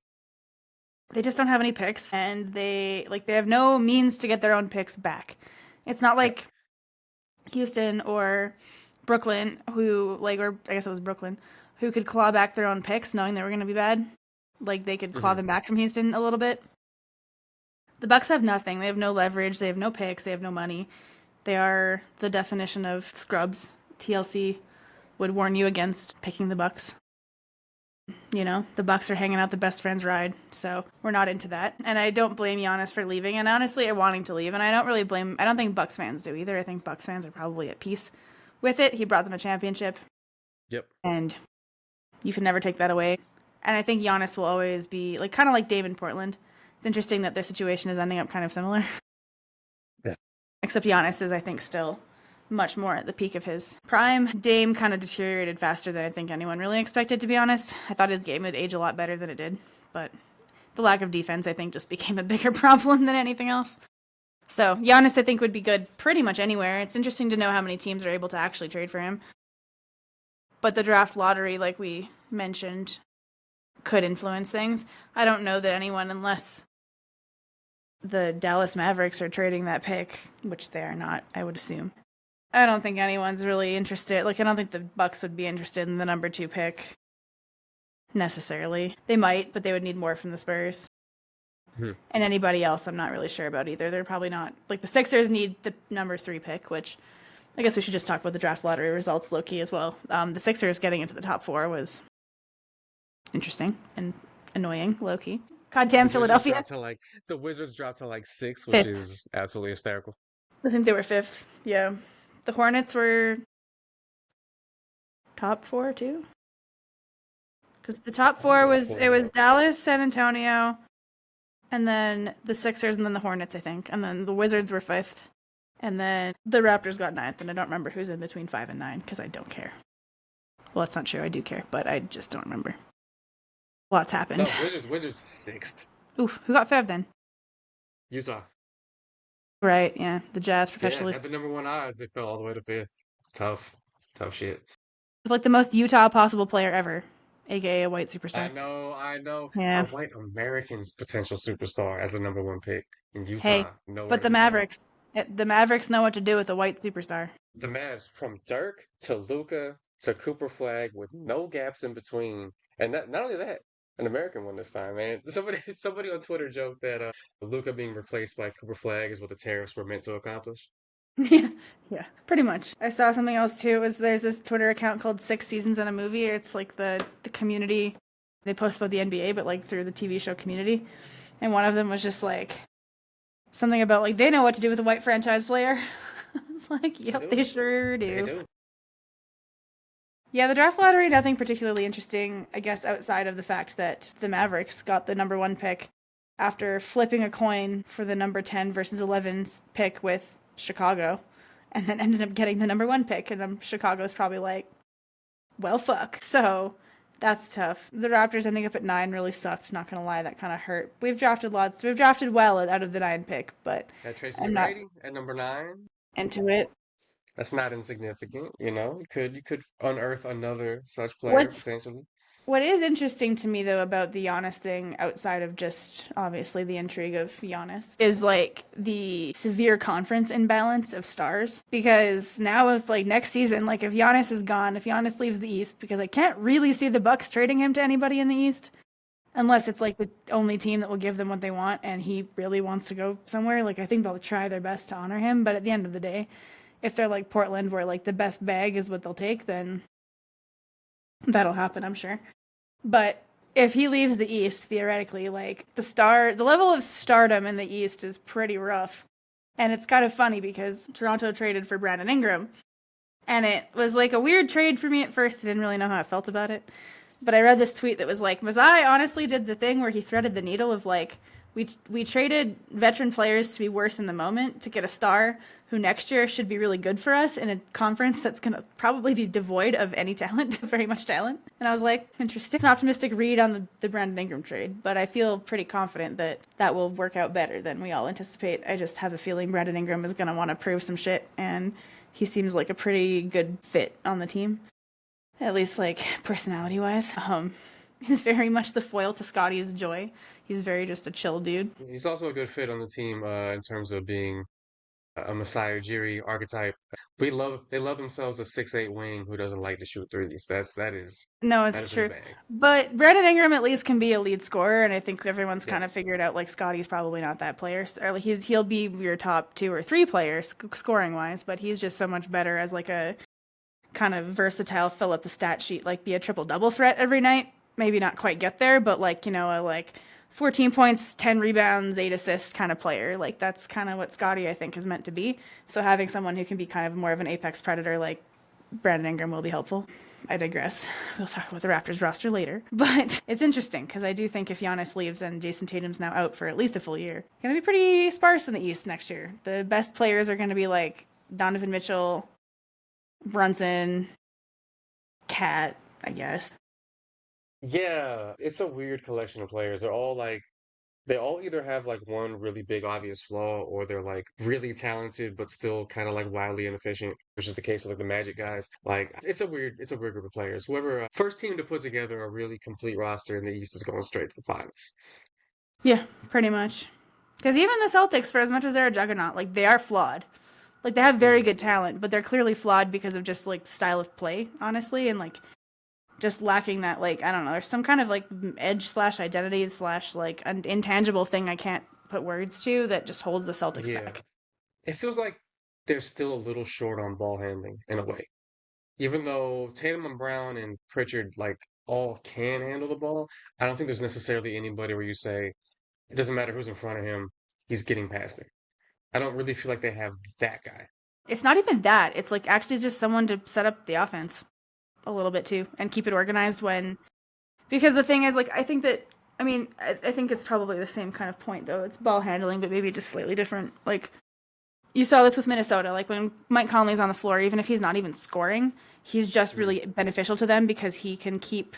they just don't have any picks, and they have no means to get their own picks back. It's not Yep. like Houston or Brooklyn, who or I guess it was Brooklyn, who could claw back their own picks knowing they were going to be bad. Like they could claw Hmm. them back from Houston a little bit. The Bucks have nothing. They have no leverage. They have no picks. They have no money. They are the definition of scrubs. TLC would warn you against picking the Bucks. You know, the Bucks are hanging out the best friends ride, so we're not into that. And I don't blame Giannis for leaving, and honestly, are wanting to leave. And I don't really blame. I don't think Bucks fans do either. I think Bucks fans are probably at peace with it. He brought them a championship, Yep. and you can never take that away. And I think Giannis will always be kind of like Dame in Portland. It's interesting that their situation is ending up kind of similar, Yeah. except Giannis is, I think, still much more at the peak of his prime. Dame kind of deteriorated faster than I think anyone really expected, to be honest. I thought his game would age a lot better than it did, but the lack of defense, I think, just became a bigger problem than anything else. So Giannis, I think, would be good pretty much anywhere. It's interesting to know how many teams are able to actually trade for him. But the draft lottery, like we mentioned, could influence things. I don't know that anyone, unless the Dallas Mavericks are trading that pick, which they are not, I would assume. I don't think anyone's really interested. I don't think the Bucks would be interested in the number 2 pick necessarily. They might, but they would need more from the Spurs. Hmm. And anybody else, I'm not really sure about either. They're probably not. The Sixers need the number 3 pick, which I guess we should just talk about the draft lottery results low-key as well. The Sixers getting into the top 4 was interesting and annoying, low-key. Goddamn Philadelphia. The Wizards dropped to like 6, which 5th. is absolutely hysterical. I think they were 5th. Yeah. The Hornets were top 4 too. Because the top 4 was Dallas, San Antonio, and then the Sixers, and then the Hornets, I think, and then the Wizards were 5th, and then the Raptors got 9th, and I don't remember who's in between 5 and 9 because I don't care. Well, that's not true. I do care, but I just don't remember. Lots happened. No, Wizards 6th. Oof, who got 5th then? Utah. Right, yeah, the Jazz professionally. Yeah, at the number 1 odds, they fell all the way to 5th. Tough shit. It's the most Utah possible player ever, aka a white superstar. I know. Yeah. A white American's potential superstar as the number 1 pick in Utah. Hey, but the Mavericks know what to do with a white superstar. The Mavs, from Dirk to Luca to Cooper Flag, with no gaps in between, and not only that, an American one this time, man. Somebody on Twitter joked that Luca being replaced by Cooper Flag is what the tariffs were meant to accomplish. Yeah, pretty much. I saw something else too. There's this Twitter account called 6 Seasons in a Movie. It's the community. They post about the NBA, but through the TV show Community. And one of them was just something about they know what to do with a white franchise player. It's yep, they sure do. They do. Yeah, the draft lottery, nothing particularly interesting, I guess, outside of the fact that the Mavericks got the number 1 pick after flipping a coin for the number 10 versus 11 pick with Chicago, and then ended up getting the number 1 pick, and Chicago's probably well, fuck. So that's tough. The Raptors ending up at 9 really sucked, not gonna lie, that kind of hurt. We've drafted well out of the 9 pick, but Tracy I'm not McGrady at number 9. into it. That's not insignificant, You could unearth another such player potentially. What is interesting to me, though, about the Giannis thing, outside of just, obviously, the intrigue of Giannis, is, the severe conference imbalance of stars. Because now with, next season, if Giannis is gone, if Giannis leaves the East, because I can't really see the Bucks trading him to anybody in the East, unless it's, the only team that will give them what they want, and he really wants to go somewhere. I think they'll try their best to honor him, but at the end of the day, if they're like Portland, where, the best bag is what they'll take, then that'll happen, I'm sure. But if he leaves the East, theoretically, the level of stardom in the East is pretty rough. And it's kind of funny because Toronto traded for Brandon Ingram. And it was like a weird trade for me at first. I didn't really know how I felt about it. But I read this tweet that was like, Masai honestly did the thing where he threaded the needle of like, we traded veteran players to be worse in the moment to get a star who next year should be really good for us in a conference that's going to probably be devoid of any talent, very much talent. And I was like, interesting. It's an optimistic read on the Brandon Ingram trade, but I feel pretty confident that that will work out better than we all anticipate. I just have a feeling Brandon Ingram is going to want to prove some shit, and he seems like a pretty good fit on the team, at least like personality wise. He's very much the foil to Scotty's joy. He's very just a chill dude. He's also a good fit on the team in terms of being a Masai Ujiri archetype. They love themselves a 6'8" wing who doesn't like to shoot threes. No, That it's is his true. bag. But Brandon Ingram at least can be a lead scorer, and I think everyone's Yeah. kind of figured out like Scotty's probably not that player. Or like he'll be your top 2 or 3 players scoring wise, but he's just so much better as like a kind of versatile fill up the stat sheet, like be a triple double threat every night. Maybe not quite get there, but like, a like 14 points, 10 rebounds, 8 assists kind of player. Like that's kind of what Scotty I think is meant to be. So having someone who can be kind of more of an apex predator like Brandon Ingram will be helpful. I digress. We'll talk about the Raptors roster later. But it's interesting because I do think if Giannis leaves and Jason Tatum's now out for at least a full year, going to be pretty sparse in the East next year. The best players are going to be like Donovan Mitchell, Brunson, Cat, I guess. Yeah, it's a weird collection of players. They all either have like one really big obvious flaw or they're like really talented but still kind of like wildly inefficient, which is the case of like the Magic guys. Like it's a weird group of players. Whoever first team to put together a really complete roster in the East is going straight to the finals. Yeah, pretty much. Because even the Celtics, for as much as they're a juggernaut, like they are flawed. Like they have very Mm, good talent, but they're clearly flawed because of just like style of play, honestly, and like just lacking that like I don't know. There's some kind of like edge slash identity slash like an intangible thing I can't put words to that just holds the Celtics yeah, back. it feels like they're still a little short on ball handling in a way. Even though Tatum and Brown and Pritchard like all can handle the ball, I don't think there's necessarily anybody where you say it doesn't matter who's in front of him, he's getting past it. I don't really feel like they have that guy. It's not even that. It's like actually just someone to set up the offense a little bit too and keep it organized when because the thing is like I think it's probably the same kind of point though. It's ball handling, but maybe just slightly different. Like you saw this with Minnesota. Like when Mike Conley's on the floor, even if he's not even scoring, he's just Mm, really beneficial to them because he can keep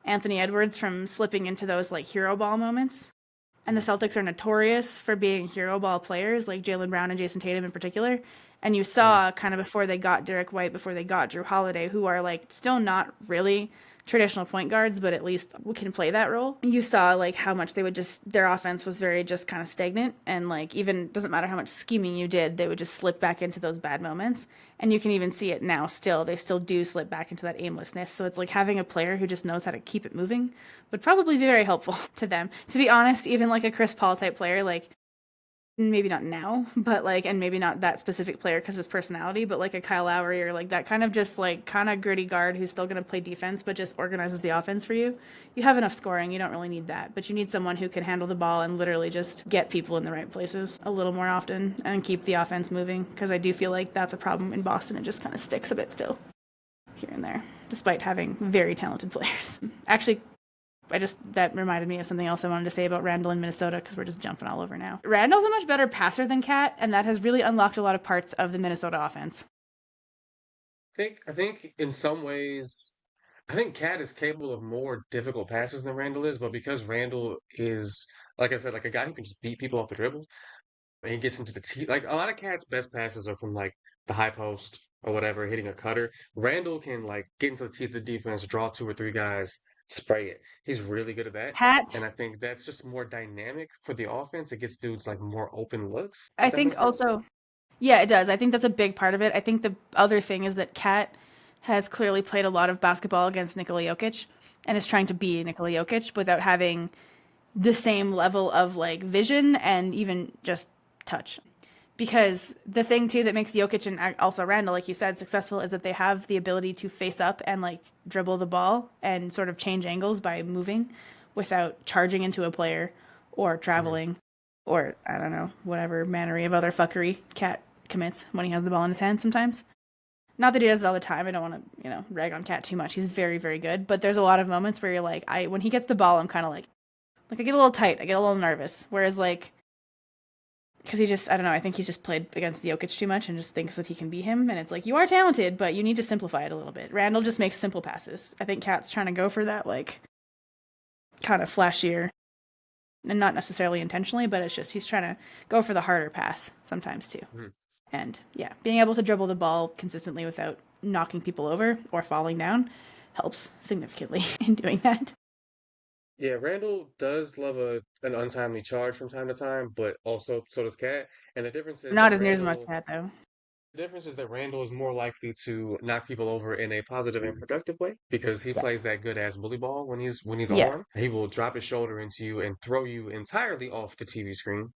Anthony Edwards from slipping into those like hero ball moments. And the mm, Celtics are notorious for being hero ball players, like Jaylen Brown and Jason Tatum in particular. And you mm. saw kind of before they got Derek White, before they got Drew Holiday, who are like still not really traditional point guards, but at least can play that role. You saw like how much they would just their offense was very just kind of stagnant, and like even doesn't matter how much scheming you did, they would just slip back into those bad moments. And you can even see it now. Still, they still do slip back into that aimlessness. So it's like having a player who just knows how to keep it moving would probably be very helpful to them. To be honest, even like a Chris Paul type player, like maybe not now, but like, and maybe not that specific player because of his personality, but like a Kyle Lowry or like that kind of just like kind of gritty guard who's still going to play defense, but just organizes the offense for you. You have enough scoring. You don't really need that, but you need someone who can handle the ball and literally just get people in the right places a little more often and keep the offense moving. Because I do feel like that's a problem in Boston. It just kind of sticks a bit still here and there, despite having very talented players. Actually, that reminded me of something else I wanted to say about Randle in Minnesota because we're just jumping all over now. Randle's a much better passer than Cat, and that has really unlocked a lot of parts of the Minnesota offense. I think in some ways, I think Cat is capable of more difficult passes than Randall is, but because Randall is, like I said, like a guy who can just beat people off the dribble, and he gets into the tee. Like a lot of Cat's best passes are from like the high post or whatever, hitting a cutter. Randall can like get into the teeth of the defense, draw two or three guys, spray it. He's really good at that. Cat, And I think that's just more dynamic for the offense. It gets dudes like more open looks, I if that think makes sense. also, yeah, it does. I think that's a big part of it. I think the other thing is that Cat has clearly played a lot of basketball against Nikola Jokic and is trying to be Nikola Jokic without having the same level of like vision and even just touch. Because the thing too that makes Jokic and also Randall, like you said, successful is that they have the ability to face up and like dribble the ball and sort of change angles by moving without charging into a player or Mhm. traveling or I don't know, whatever mannery of other fuckery Cat commits when he has the ball in his hand sometimes. Not that he does it all the time. I don't want to, rag on Cat too much. He's very, very good. But there's a lot of moments where you're like, when he gets the ball, I'm kind of like I get a little tight. I get a little nervous. Whereas like, because he just, I don't know, I think he's just played against Jokic too much and just thinks that he can beat him. And it's like, you are talented, but you need to simplify it a little bit. Randle just makes simple passes. I think Cat's trying to go for that, like, kind of flashier, and not necessarily intentionally, but it's just he's trying to go for the harder pass sometimes too. Mhm. And yeah, being able to dribble the ball consistently without knocking people over or falling down helps significantly in doing that. Yeah, Randall does love an untimely charge from time to time, but also so does Cat. And Not as near as much Cat though. the difference is that Randall is more likely to knock people over in a positive and productive way because he Yeah. plays that good ass bully ball when he's Yeah. on. He will drop his shoulder into you and throw you entirely off the TV screen.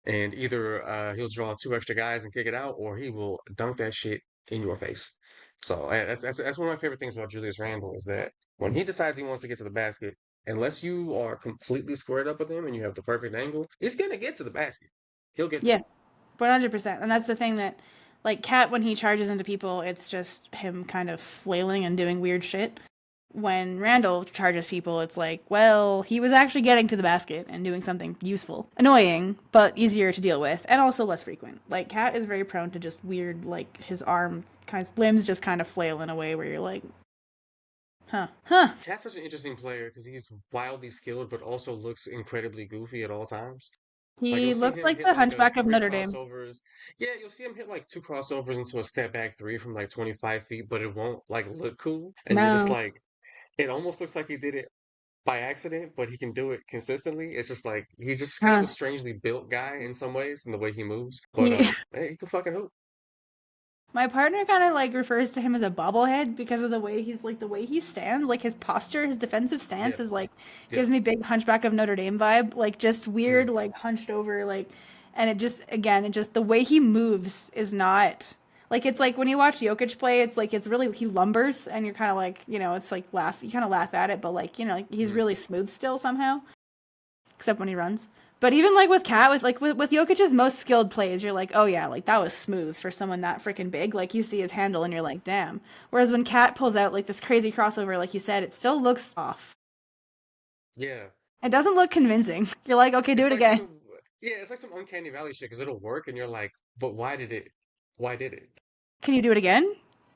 And either he'll draw two extra guys and kick it out, or he will dunk that shit in your face. So that's one of my favorite things about Julius Randle is that when he decides he wants to get to the basket, unless you are completely squared up with him and you have the perfect angle, he's gonna get to the basket. He'll get Yeah. there. 100%. And that's the thing that, like, Cat, when he charges into people, it's just him kind of flailing and doing weird shit. When Randall charges people, it's like, well, he was actually getting to the basket and doing something useful. Annoying, but easier to deal with, and also less frequent. Like, Cat is very prone to just weird, like, his limbs just kind of flail in a way where you're like, huh. Cat's such an interesting player because he's wildly skilled, but also looks incredibly goofy at all times. Like you'll He see looks him like hit the like Hunchback of three Notre Dame. crossovers. Yeah, you'll see him hit like two crossovers into a step back three from like 25 feet, but it won't like look cool. And you're just No. like, it almost looks like he did it by accident, but he can do it consistently. It's just like he's just kind of Huh. a strangely built guy in some ways in the way he moves. But He hey, he can fucking hoop. My partner kind of like refers to him as a bobblehead because of the way he stands, like his posture, his defensive stance Yep, is like yep. gives me big Hunchback of Notre Dame vibe, like just Mm, weird, like hunched over, like, and it just the way he moves is not like it's like when you watch Jokic play, it's like it's really he lumbers and you're kind of like it's like you kind of laugh at it, but like like he's mm. really smooth still somehow, except when he runs. But even like with Cat, with Jokic's most skilled plays, you're like, oh yeah, like that was smooth for someone that freaking big. Like you see his handle and you're like, damn. Whereas when Cat pulls out like this crazy crossover, like you said, it still looks off. Yeah. It doesn't look convincing. You're like, okay, do It's it like again. some yeah, it's like some uncanny valley shit because it'll work and you're like, but why did it? Can you do it again?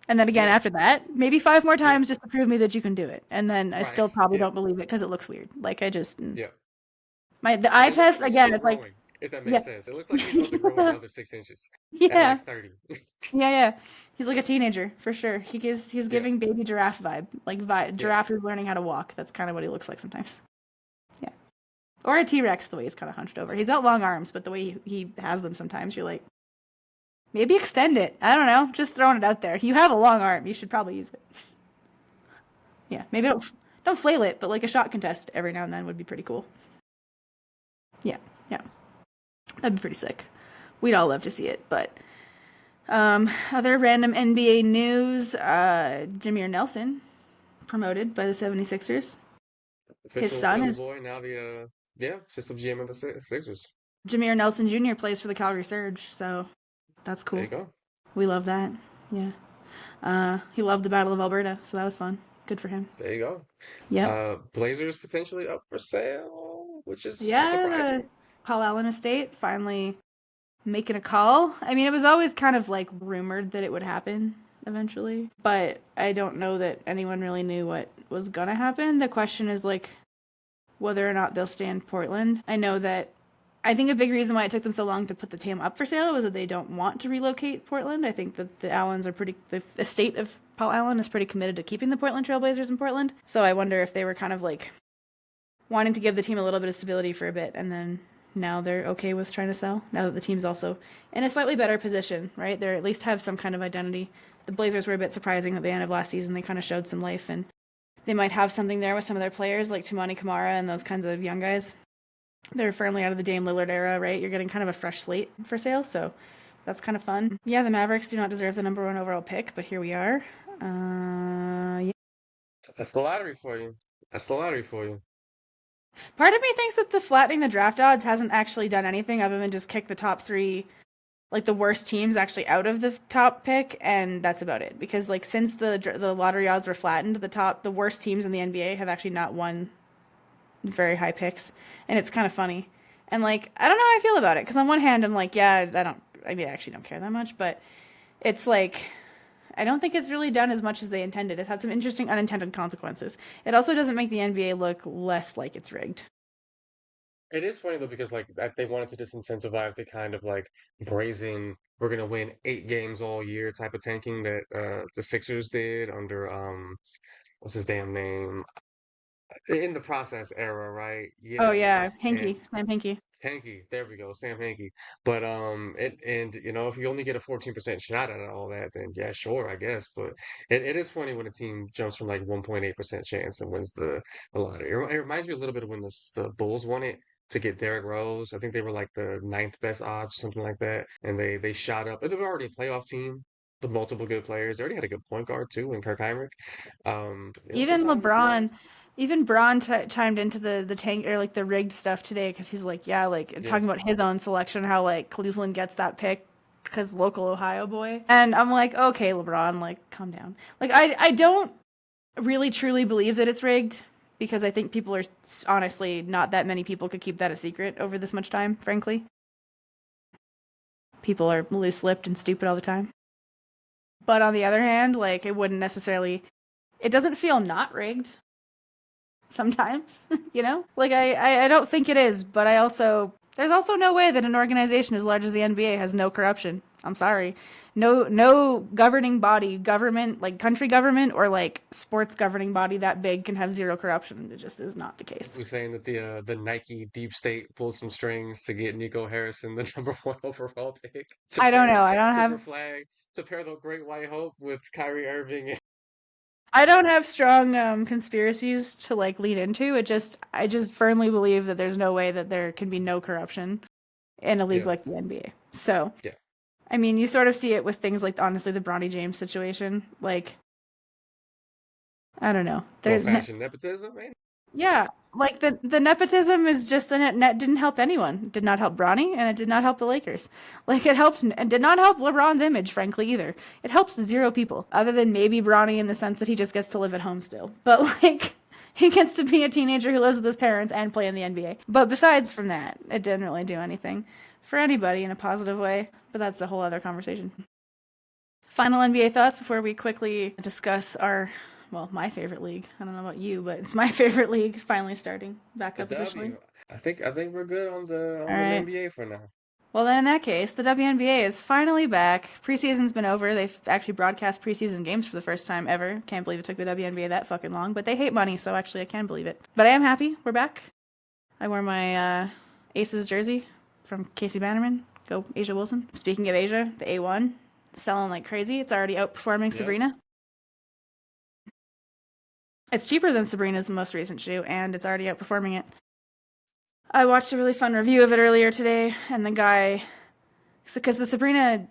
And then again Yeah, after that, maybe five more yeah, times just to prove me that you can do it. And then I right. still probably Yeah, don't believe it because it looks weird. Like I just yeah. the eye It looks test like he's again. still It's like growing, if that yeah, makes sense. It looks like he's about to grow another 6 inches at yeah. like 30. Yeah. He's like a teenager for sure. He's Yeah, giving baby giraffe vibe, like yeah. giraffe who's learning how to walk. That's kind of what he looks like sometimes. Yeah, or a T Rex the way he's kind of hunched over. He's got long arms, but the way he has them sometimes, you're like maybe extend it. I don't know. Just throwing it out there. You have a long arm. You should probably use it. Yeah, maybe don't flail it, but like a shot contest every now and then would be pretty cool. Yeah, yeah, that'd be pretty sick. We'd all love to see it, but other random NBA news, Jameer Nelson promoted by the 76ers. His Official son Philly is boy, now yeah, system GM of the Sixers. Jameer Nelson Jr. plays for the Calgary Surge, so that's There cool. you go. We love that. Yeah. He loved the Battle of Alberta, so that was fun. Good for him. There you go. Yep. Blazers potentially up for sale, which is Yeah. surprising. Paul Allen Estate finally making a call. I mean, it was always kind of like rumored that it would happen eventually, but I don't know that anyone really knew what was gonna happen. The question is like whether or not they'll stay in Portland. I think a big reason why it took them so long to put the team up for sale was that they don't want to relocate Portland. I think that the estate of Paul Allen is pretty committed to keeping the Portland Trailblazers in Portland. So I wonder if they were kind of like wanting to give the team a little bit of stability for a bit, and then now they're okay with trying to sell. Now that the team's also in a slightly better position, right? They at least have some kind of identity. The Blazers were a bit surprising at the end of last season. They kind of showed some life, and they might have something there with some of their players, like Tumani Kamara and those kinds of young guys. They're firmly out of the Dame Lillard era, right? You're getting kind of a fresh slate for sale, so that's kind of fun. Yeah, the Mavericks do not deserve the number one overall pick, but here we are. Yeah. That's the lottery for you. That's the lottery for you. Part of me thinks that the flattening the draft odds hasn't actually done anything other than just kick the top three, like the worst teams actually out of the top pick, and that's about it. Because like since the lottery odds were flattened, the worst teams in the NBA have actually not won very high picks, and it's kind of funny. And like I don't know how I feel about it because on one hand I'm like, yeah, I mean, I actually don't care that much, but it's like I don't think it's really done as much as they intended. It's had some interesting unintended consequences. It also doesn't make the NBA look less like it's rigged. It is funny though because like they wanted to disincentivize the kind of like brazen we're gonna win 8 games all year type of tanking that the Sixers did under what's his damn name in the process era, right? You Oh know, yeah, and Hinkie, Slam Hinkie. Hanky, there we go, Sam Hanky. But it and you know if you only get a 14% shot at all that, then yeah, sure, I guess. But it is funny when a team jumps from like 1.8% chance and wins the lottery. It reminds me a little bit of when the Bulls won it to get Derrick Rose. I think they were like the ninth best odds or something like that, and they shot up. They were already a playoff team with multiple good players. They already had a good point guard too in Kirk Heinrich. You know, Even sometimes you know, LeBron, even Braun chimed into the tank or like the rigged stuff today because he's like, yeah, like yeah. talking about his own selection, how like Cleveland gets that pick because local Ohio boy, and I'm like, okay, LeBron, like calm down. Like I don't really truly believe that it's rigged because I think people are honestly not that many people could keep that a secret over this much time. Frankly, people are loose-lipped and stupid all the time. But on the other hand, like it wouldn't necessarily. It doesn't feel not rigged sometimes, you know? Like I don't think it is, but I also there's also no way that an organization as large as the NBA has no corruption. I'm sorry. No governing body, government, like country government or like sports governing body that big can have zero corruption. It just is not the case. We're saying that the Nike deep state pulled some strings to get Nico Harrison the number 1 overall pick to I don't pair know. I don't Cooper have Flag to pair the Great White Hope with Kyrie Irving. I don't have strong conspiracies to like lean into. I just firmly believe that there's no way that there can be no corruption in a league Yeah, like the NBA. So yeah. I mean, you sort of see it with things like honestly the Bronny James situation. Like, I don't know. Good old There's fashioned nepotism, man. yeah, like the nepotism is just in it. Net didn't help anyone. Did not help Bronny, and it did not help the Lakers. Like it helped and did not help LeBron's image, frankly, either. It helps zero people, other than maybe Bronny in the sense that he just gets to live at home still. But like. He gets to be a teenager who lives with his parents and play in the NBA. But besides from that, it didn't really do anything for anybody in a positive way. But that's a whole other conversation. Final NBA thoughts before we quickly discuss our, well, my favorite league. I don't know about you, but it's my favorite league finally starting back The up officially. W. I think we're good on All the right. NBA for now. Well, then in that case, the WNBA is finally back. Preseason's been over. They've actually broadcast preseason games for the first time ever. Can't believe it took the WNBA that fucking long, but they hate money, so actually I can believe it. But I am happy. We're back. I wore my Aces jersey from Casey Bannerman. Go Asia Wilson. Speaking of Asia, the A1 selling like crazy. It's already outperforming Yep. Sabrina. It's cheaper than Sabrina's most recent shoe, and it's already outperforming it. I watched a really fun review of it earlier today, and the guy, because the Sabrina's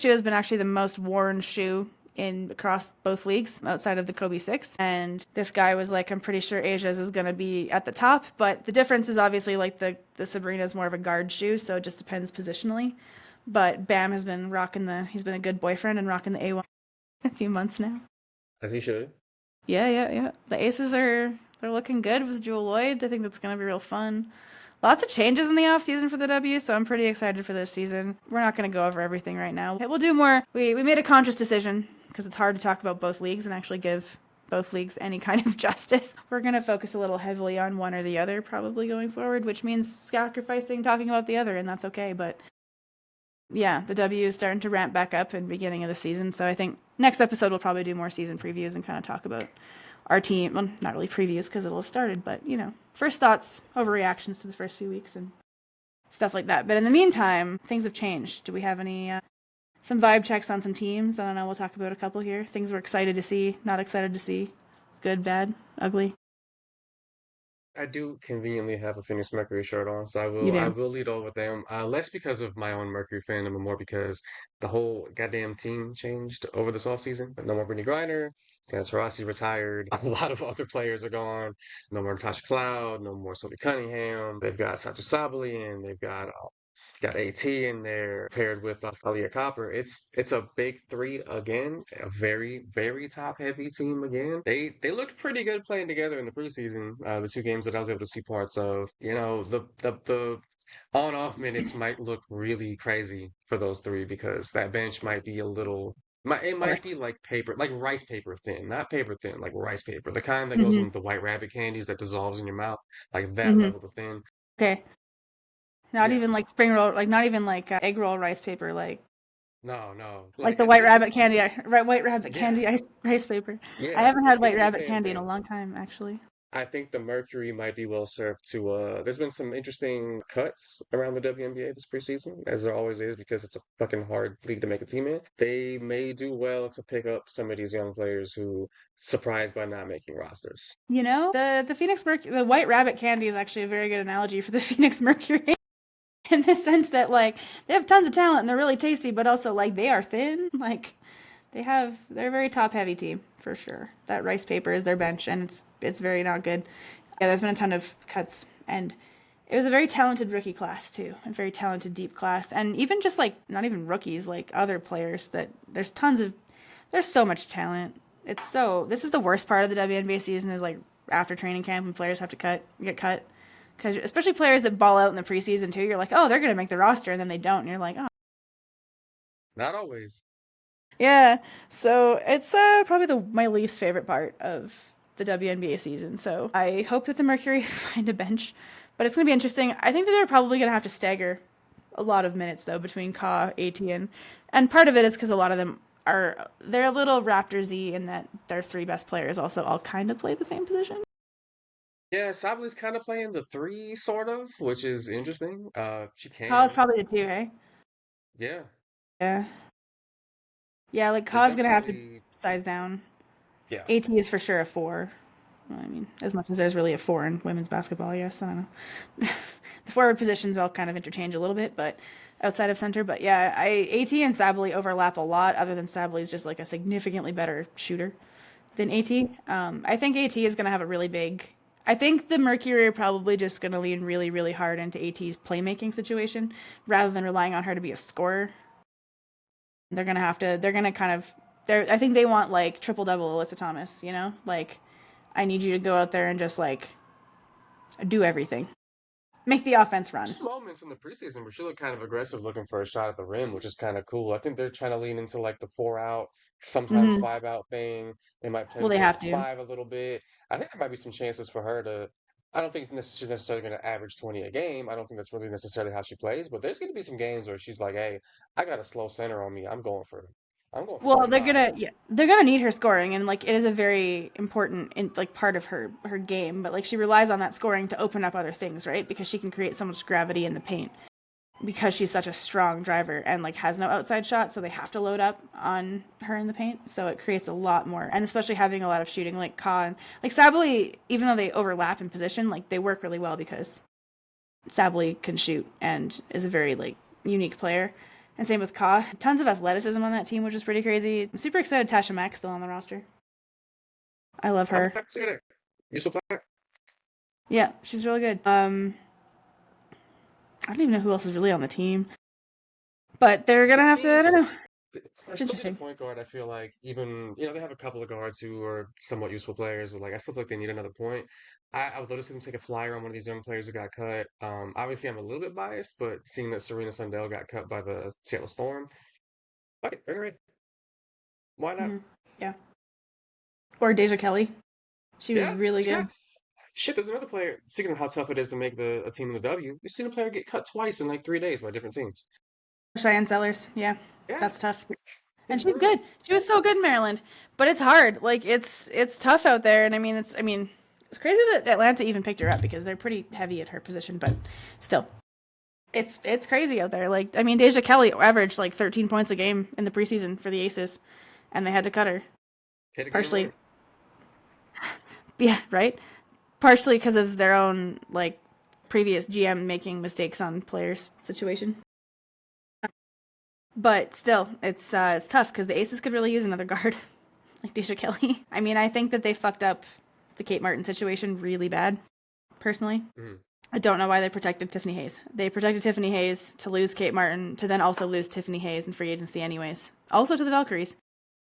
shoe has been actually the most worn shoe in across both leagues outside of the Kobe 6. And this guy was like, I'm pretty sure Asia's is going to be at the top, but the difference is obviously like the Sabrina is more of a guard shoe, so it just depends positionally. But Bam has been he's been a good boyfriend and rocking the A1 a few months now. As he should. Yeah. The Aces they're looking good with Jewel Lloyd. I think that's going to be real fun. Lots of changes in the offseason for the W, so I'm pretty excited for this season. We're not going to go over everything right now. We'll do more. We made a conscious decision because it's hard to talk about both leagues and actually give both leagues any kind of justice. We're going to focus a little heavily on one or the other probably going forward, which means sacrificing talking about the other, and that's okay. But yeah, the W is starting to ramp back up in the beginning of the season, so I think next episode we'll probably do more season previews and kind of talk about our team. Well, not really previews because it'll have started, but you know, first thoughts, overreactions to the first few weeks and stuff like that. But in the meantime, things have changed. Do we have any some vibe checks on some teams? I don't know. We'll talk about a couple here. Things we're excited to see, not excited to see, good, bad, ugly. I do conveniently have a Phoenix Mercury shirt on, so You I do. will lead over with them. Less because of my own Mercury fandom, and more because the whole goddamn team changed over this offseason. No more Brittany Griner, Taurasi retired. A lot of other players are gone. No more Natasha Cloud, no more Sophie Cunningham. They've got Satu Sabali, and they've got AT in there paired with Talia Copper. It's a big three again, a very very top heavy team again. They looked pretty good playing together in the preseason. The two games that I was able to see parts of. The on off minutes might look really crazy for those three because that bench might be a little. It Of might course. be like paper, like rice paper thin, not paper thin, like rice paper, the kind that goes Mm-hmm. in the white rabbit candies that dissolves in your mouth, like that Mm-hmm. level of thin. Okay. Not Yeah, even like spring roll, like not even like egg roll rice paper, no, no, like like the white rabbit this. candy, white rabbit Yeah, candy rice paper. I yeah, haven't it's had gonna white be rabbit thin, candy in a thin. long time, actually. I think the Mercury might be well served to there's been some interesting cuts around the WNBA this preseason, as there always is, because it's a fucking hard league to make a team in. They may do well to pick up some of these young players who surprised by not making rosters. You know, the Phoenix Mercury, the white rabbit candy is actually a very good analogy for the Phoenix Mercury in the sense that like they have tons of talent and they're really tasty, but also like they are thin. Like they're a very top heavy team for sure. That rice paper is their bench and it's very not good. Yeah, there's been a ton of cuts and it was a very talented rookie class too, and very talented deep class, and even just like not even rookies, like other players that there's so much talent. This is the worst part of the WNBA season is like after training camp when players have to get cut, because especially players that ball out in the preseason too. You're like, oh, they're gonna make the roster, and then they don't, and you're like, oh, Not always. yeah. So it's probably the my least favorite part of the WNBA season. So I hope that the Mercury find a bench, but it's going to be interesting. I think that they're probably going to have to stagger a lot of minutes though between Ka, AT, and part of it is because a lot of them they're a little Raptorsy in that their three best players also all kind of play the same position. Yeah, Sabli's kind of playing the three, sort of, which is interesting. She Ka is can. probably the two, hey? Yeah, Yeah. Yeah, like they're Ka's gonna have to definitely. size down. Yeah. AT is for sure a four. Well, I mean, as much as there's really a four in women's basketball, yes, I don't know. The forward positions all kind of interchange a little bit, but outside of center. But yeah, AT and Sably overlap a lot. Other than Sably's just like a significantly better shooter than AT. I think AT is going to have a really big. I think the Mercury are probably just going to lean really, really hard into AT's playmaking situation rather than relying on her to be a scorer. They're going to have to. They're going to kind of. I think they want like triple double Alyssa Thomas. You know, like I need you to go out there and just like do everything, make the offense run. Just moments in the preseason where she looked kind of aggressive looking for a shot at the rim, which is kind of cool. I think they're trying to lean into like the four out, sometimes Mm-hmm. five out thing. They might play Well, the they four have to. five a little bit. I think there might be some chances for her to. I don't think she's necessarily going to average 20 a game. I don't think that's really necessarily how she plays, but there's going to be some games where she's like, "Hey, I got a slow center on me. I'm going for Well, 25." they're gonna need her scoring, and like it is a very important like part of her game. But like she relies on that scoring to open up other things, right? Because she can create so much gravity in the paint because she's such a strong driver and like has no outside shot, so they have to load up on her in the paint. So it creates a lot more, and especially having a lot of shooting, like Ka and like Sably, even though they overlap in position, like they work really well because Sably can shoot and is a very like unique player. And same with Ka. Tons of athleticism on that team, which is pretty crazy. I'm super excited Tasha Mack's still on the roster. I love I'm her. happy to see that. You still play? Yeah, she's really good. I don't even know who else is really on the team, but they're gonna It have to. I don't seems know. I It's still need a interesting. point guard. I feel like even they have a couple of guards who are somewhat useful players, but like I still feel like they need another point. I would love to see them take a flyer on one of these young players who got cut. Obviously I'm a little bit biased, but seeing that Serena Sundell got cut by the Seattle Storm, like, all right, why not? Hmm. Yeah. Or Deja Kelly. She was Yeah, really yeah. good. Shit, there's another player. Speaking of how tough it is to make a team in the W, you've seen a player get cut twice in like 3 days by different teams. Cheyenne Sellers. Yeah, Yeah, that's tough. And it's she's brutal. good. She was so good in Maryland, but it's hard. Like it's tough out there, and it's crazy that Atlanta even picked her up because they're pretty heavy at her position, but still. It's crazy out there. Like Deja Kelly averaged like 13 points a game in the preseason for the Aces, and they had to cut her Hit a game partially. winner. Yeah, right. partially because of their own like previous GM making mistakes on players situation. But still, it's tough because the Aces could really use another guard like Deja Kelly. I mean, I think that they fucked up the Kate Martin situation really bad, personally. Mhm. I don't know why they protected Tiffany Hayes. They protected Tiffany Hayes to lose Kate Martin, to then also lose Tiffany Hayes in free agency anyways. Also to the Valkyries.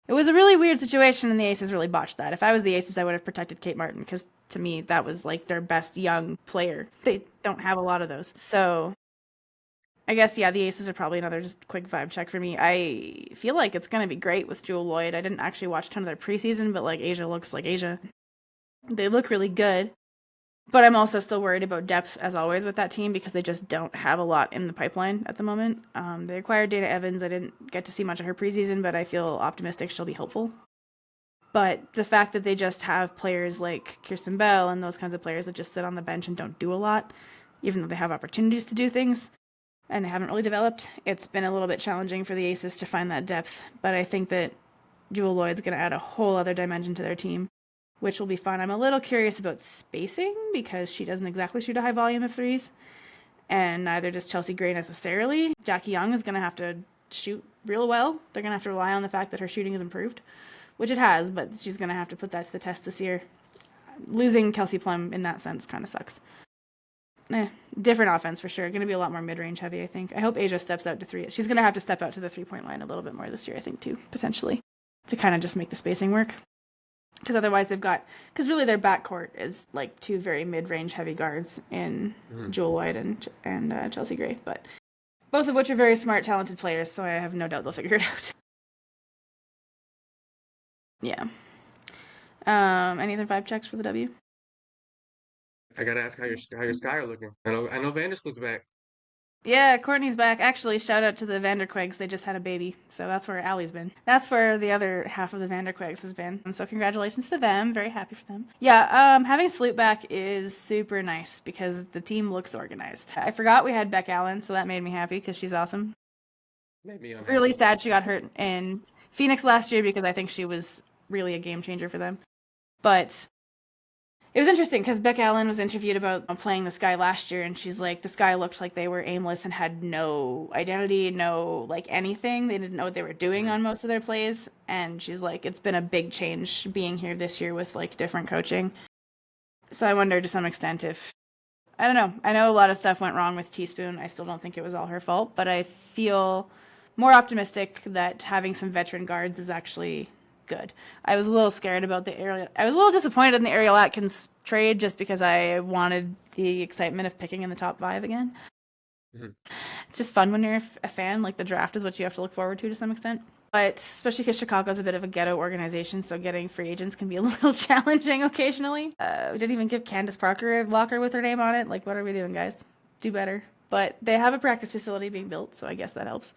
It was a really weird situation, and the Aces really botched that. If I was the Aces, I would have protected Kate Martin, because to me, that was like their best young player. They don't have a lot of those. So I guess, yeah, the Aces are probably another just quick vibe check for me. I feel like it's going to be great with Jewel Lloyd. I didn't actually watch a ton of their preseason, but like Asia looks like Asia. They look really good. But I'm also still worried about depth, as always, with that team because they just don't have a lot in the pipeline at the moment. They acquired Dana Evans. I didn't get to see much of her preseason, but I feel optimistic she'll be hopeful. But the fact that they just have players like Kirsten Bell and those kinds of players that just sit on the bench and don't do a lot, even though they have opportunities to do things, and they haven't really developed, it's been a little bit challenging for the Aces to find that depth. But I think that Jewel Lloyd's going to add a whole other dimension to their team, which will be fun. I'm a little curious about spacing because she doesn't exactly shoot a high volume of threes, and neither does Chelsea Gray necessarily. Jackie Young is going to have to shoot real well. They're going to have to rely on the fact that her shooting has improved, which it has, but she's going to have to put that to the test this year. Losing Kelsey Plum in that sense kind of sucks. Different offense for sure. Going to be a lot more mid-range heavy, I think. I hope Asia steps out to three. She's going to have to step out to the three-point line a little bit more this year, I think, too, potentially, to kind of just make the spacing work. Because otherwise because really their backcourt is like two very mid-range heavy guards in Jewel Lloyd and Chelsea Gray, but both of which are very smart, talented players, so I have no doubt they'll figure it out. Yeah. Any other vibe checks for the W? I gotta ask how your Sky are looking. I know Vandersloot's back. Yeah, Courtney's back. Actually, shout out to the Vanderquegs. They just had a baby, so that's where Allie's been. That's where the other half of the Vanderquegs has been. So congratulations to them. Very happy for them. Yeah, having Sloot back is super nice because the team looks organized. I forgot we had Beck Allen, so that made me happy because she's awesome. Made me unhappy. Really sad she got hurt in Phoenix last year because I think she was really a game changer for them. But it was interesting because Beck Allen was interviewed about playing the Sky last year, and she's like, the Sky looked like they were aimless and had no identity, no like anything. They didn't know what they were doing on most of their plays, and she's like, it's been a big change being here this year with like different coaching. So I wonder to some extent if, I don't know. I know a lot of stuff went wrong with Teaspoon. I still don't think it was all her fault, but I feel more optimistic that having some veteran guards is actually good. I was a little scared about I was a little disappointed in the Ariel Atkins trade just because I wanted the excitement of picking in the top 5 again. Mm-hmm. It's just fun when you're a fan. Like the draft is what you have to look forward to some extent. But especially because Chicago's a bit of a ghetto organization, so getting free agents can be a little challenging occasionally. We didn't even give Candace Parker a locker with her name on it. Like, what are we doing, guys? Do better. But they have a practice facility being built, so I guess that helps.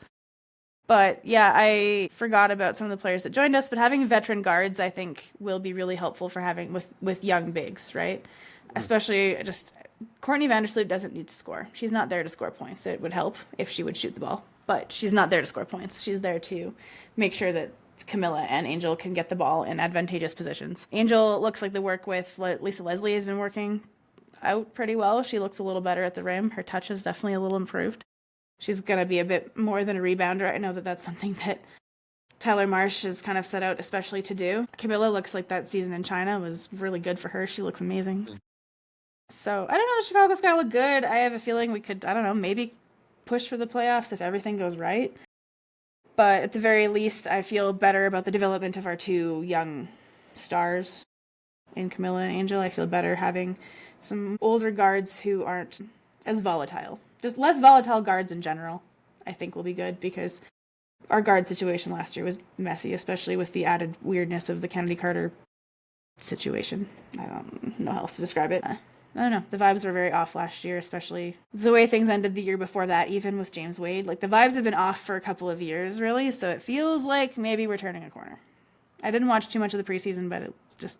But yeah, I forgot about some of the players that joined us, but having veteran guards, I think, will be really helpful for having with young bigs, right? Especially just Courtney Vandersloot doesn't need to score. She's not there to score points. It would help if she would shoot the ball, but she's not there to score points. She's there to make sure that Camilla and Angel can get the ball in advantageous positions. Angel looks like the work with Lisa Leslie has been working out pretty well. She looks a little better at the rim. Her touch is definitely a little improved. She's going to be a bit more than a rebounder. I know that that's something that Tyler Marsh has kind of set out especially to do. Camilla looks like that season in China was really good for her. She looks amazing. So, I don't know, the Chicago Sky look good. I have a feeling we could, I don't know, maybe push for the playoffs if everything goes right. But at the very least, I feel better about the development of our two young stars in Camilla and Angel. I feel better having some older guards who aren't as volatile. Just less volatile guards in general, I think will be good because our guard situation last year was messy, especially with the added weirdness of the Kennedy Carter situation. I don't know how else to describe it. I don't know. The vibes were very off last year, especially the way things ended the year before that, even with James Wade. Like, the vibes have been off for a couple of years, really, so it feels like maybe we're turning a corner. I didn't watch too much of the preseason, but it just,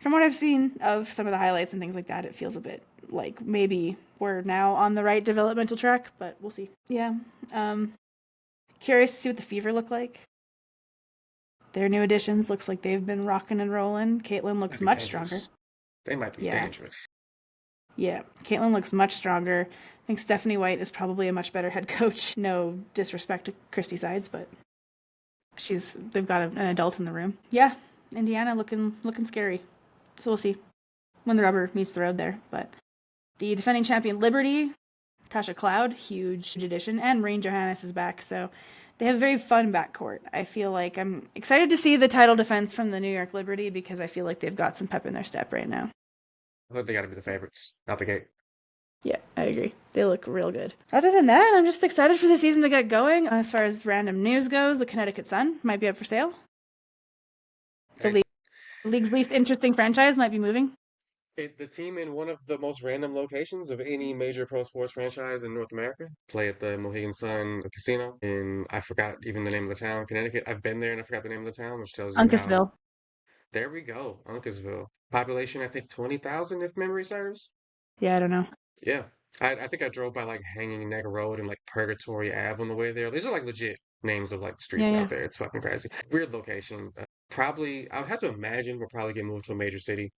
from what I've seen of some of the highlights and things like that, it feels a bit like maybe we're now on the right developmental track, but we'll see. Yeah. Curious to see what the Fever look like. Their new additions looks like they've been rocking and rolling. Caitlin looks much stronger. They might be Yeah. dangerous. Yeah. Caitlin looks much stronger. I think Stephanie White is probably a much better head coach. No disrespect to Christy Sides, but they've got an adult in the room. Yeah. Indiana looking scary. So we'll see when the rubber meets the road there. But the defending champion Liberty, Tasha Cloud, huge addition, and Rain Johannes is back. So they have a very fun backcourt. I feel like I'm excited to see the title defense from the New York Liberty because I feel like they've got some pep in their step right now. I think they got to be the favorites out the gate. Yeah, I agree. They look real good. Other than that, I'm just excited for the season to get going. As far as random news goes, the Connecticut Sun might be up for sale. The Hey, league's least interesting franchise might be moving. the team in one of the most random locations of any major pro sports franchise in North America play at the Mohegan Sun Casino in, I forgot even the name of the town, Connecticut. I've been there and I forgot the name of the town, which tells you how. Uncasville. There we go, Uncasville. Population, I think 20,000 if memory serves. Yeah, I don't know. Yeah. I think I drove by like Hanging Neck Road and like Purgatory Ave on the way there. These are like legit names of like Yeah, streets yeah. out there. It's fucking crazy. Weird location. Probably, I would have to imagine we'll probably get moved to a major city,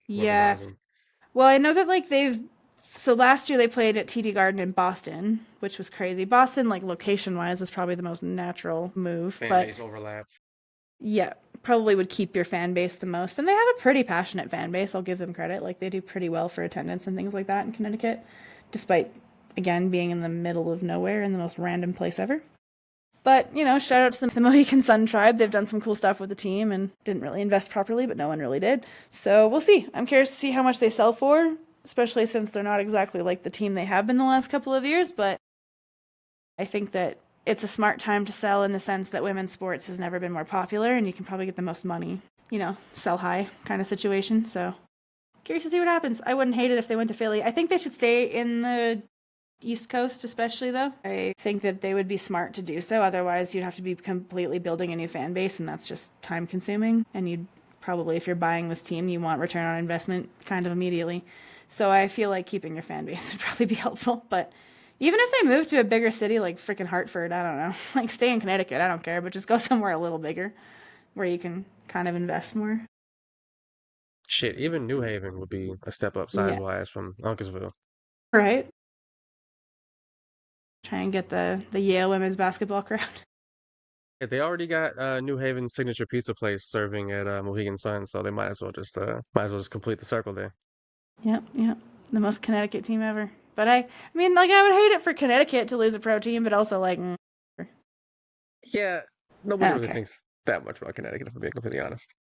whoever Yeah. buys them. Well, I know that like so last year they played at TD Garden in Boston, which was crazy. Boston, like location wise, is probably the most natural move, Fan but base overlap. yeah, probably would keep your fan base the most. And they have a pretty passionate fan base. I'll give them credit. Like they do pretty well for attendance and things like that in Connecticut, despite again being in the middle of nowhere in the most random place ever. But, shout out to the Mohegan Sun tribe. They've done some cool stuff with the team and didn't really invest properly, but no one really did. So we'll see. I'm curious to see how much they sell for, especially since they're not exactly like the team they have been the last couple of years. But I think that it's a smart time to sell in the sense that women's sports has never been more popular and you can probably get the most money, sell high kind of situation. So curious to see what happens. I wouldn't hate it if they went to Philly. I think they should stay in the East Coast, especially though. I think that they would be smart to do so. Otherwise, you'd have to be completely building a new fan base, and that's just time consuming. And you'd probably, if you're buying this team, you want return on investment kind of immediately. So I feel like keeping your fan base would probably be helpful. But even if they move to a bigger city like freaking Hartford, I don't know, like stay in Connecticut, I don't care, but just go somewhere a little bigger where you can kind of invest more. Shit, even New Haven would be a step up size Yeah. wise from Uncasville. Right. Try and get the Yale women's basketball crowd. Yeah, they already got New Haven's signature pizza place serving at Mohegan Sun, so they might as well just complete the circle there. Yep, yep. The most Connecticut team ever. But I mean, like, I would hate it for Connecticut to lose a pro team, but also, like, Yeah, I nobody don't really care. thinks that much about Connecticut, if I'm being completely honest.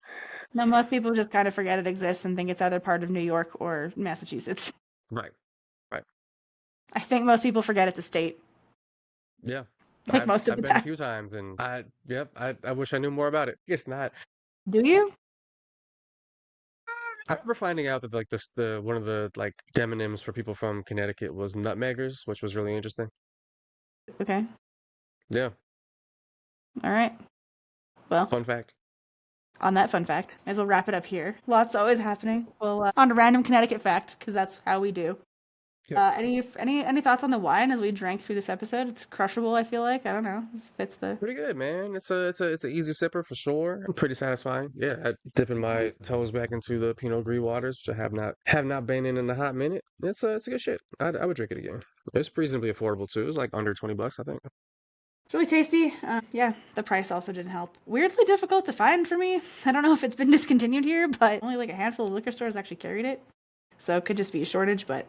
No, most people just kind of forget it exists and think it's either part of New York or Massachusetts. Right, right. I think most people forget it's a state, Yeah. like I've most of I've the been a time. few times and I wish I knew more about it. It's not. Do you? I remember finding out that like the one of the like demonyms for people from Connecticut was nutmeggers, which was really interesting. Okay. Yeah, All right. Well, fun fact. on that fun fact, might as well wrap it up here. Lots always happening. Well, on to random Connecticut fact, because that's how we do. Yep. Any thoughts on the wine as we drank through this episode? It's crushable, I feel like. I don't know. Fits the Pretty good, man. It's a easy sipper for sure. Pretty satisfying. Yeah, dipping my toes back into the Pinot Gris waters, which I have not been in a hot minute. It's a good shit. I would drink it again. It's reasonably affordable too. It's like under $20, I think. It's really tasty. Yeah, the price also didn't help. Weirdly difficult to find for me. I don't know if it's been discontinued here, but only like a handful of liquor stores actually carried it. So it could just be a shortage, but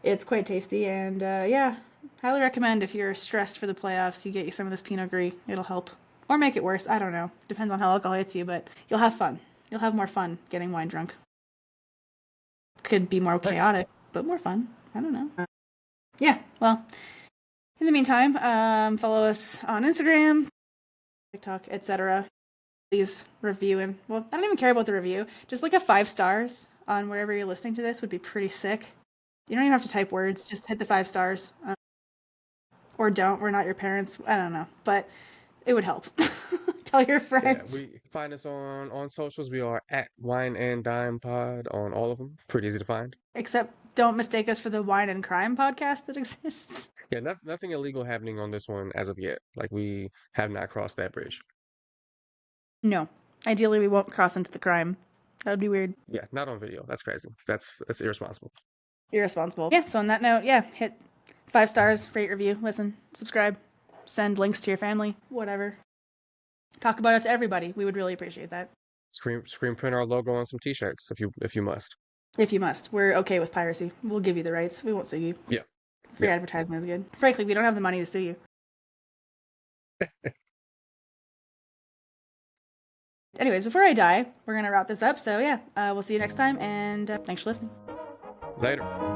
it's quite tasty. And yeah, highly recommend if you're stressed for the playoffs, you get you some of this Pinot Gris. It'll help. Or make it worse. I don't know. Depends on how alcohol hits you, but you'll have fun. You'll have more fun getting wine drunk. Could be more Nice. chaotic, but more fun. I don't know. Yeah, well, in the meantime, follow us on Instagram, TikTok, etc. Please review and well, I don't even care about the review. Just like a 5 stars on wherever you're listening to this would be pretty sick. You don't even have to type words; just hit the 5 stars, or don't. We're not your parents. I don't know, but it would help. Tell your Yeah, friends. we find us on socials. We are at Wine and Dime Pod on all of them. Pretty easy to find. Except don't mistake us for the Wine and Crime podcast that exists. Yeah, nothing illegal happening on this one as of yet. Like we have not crossed that bridge. No, ideally we won't cross into the crime. That would be weird. Yeah, not on video. That's crazy. That's irresponsible. Irresponsible. Yeah, so on that note, yeah, hit 5 stars, rate, review, listen, subscribe, send links to your family, whatever. Talk about it to everybody. We would really appreciate that. Screen print our logo on some t-shirts if you must. If you must. We're okay with piracy. We'll give you the rights. We won't sue you. Yeah. Free Yeah. advertisement is good. Frankly, we don't have the money to sue you. Anyways, before I die, we're going to wrap this up. So, yeah, we'll see you next time, and thanks for listening. Later.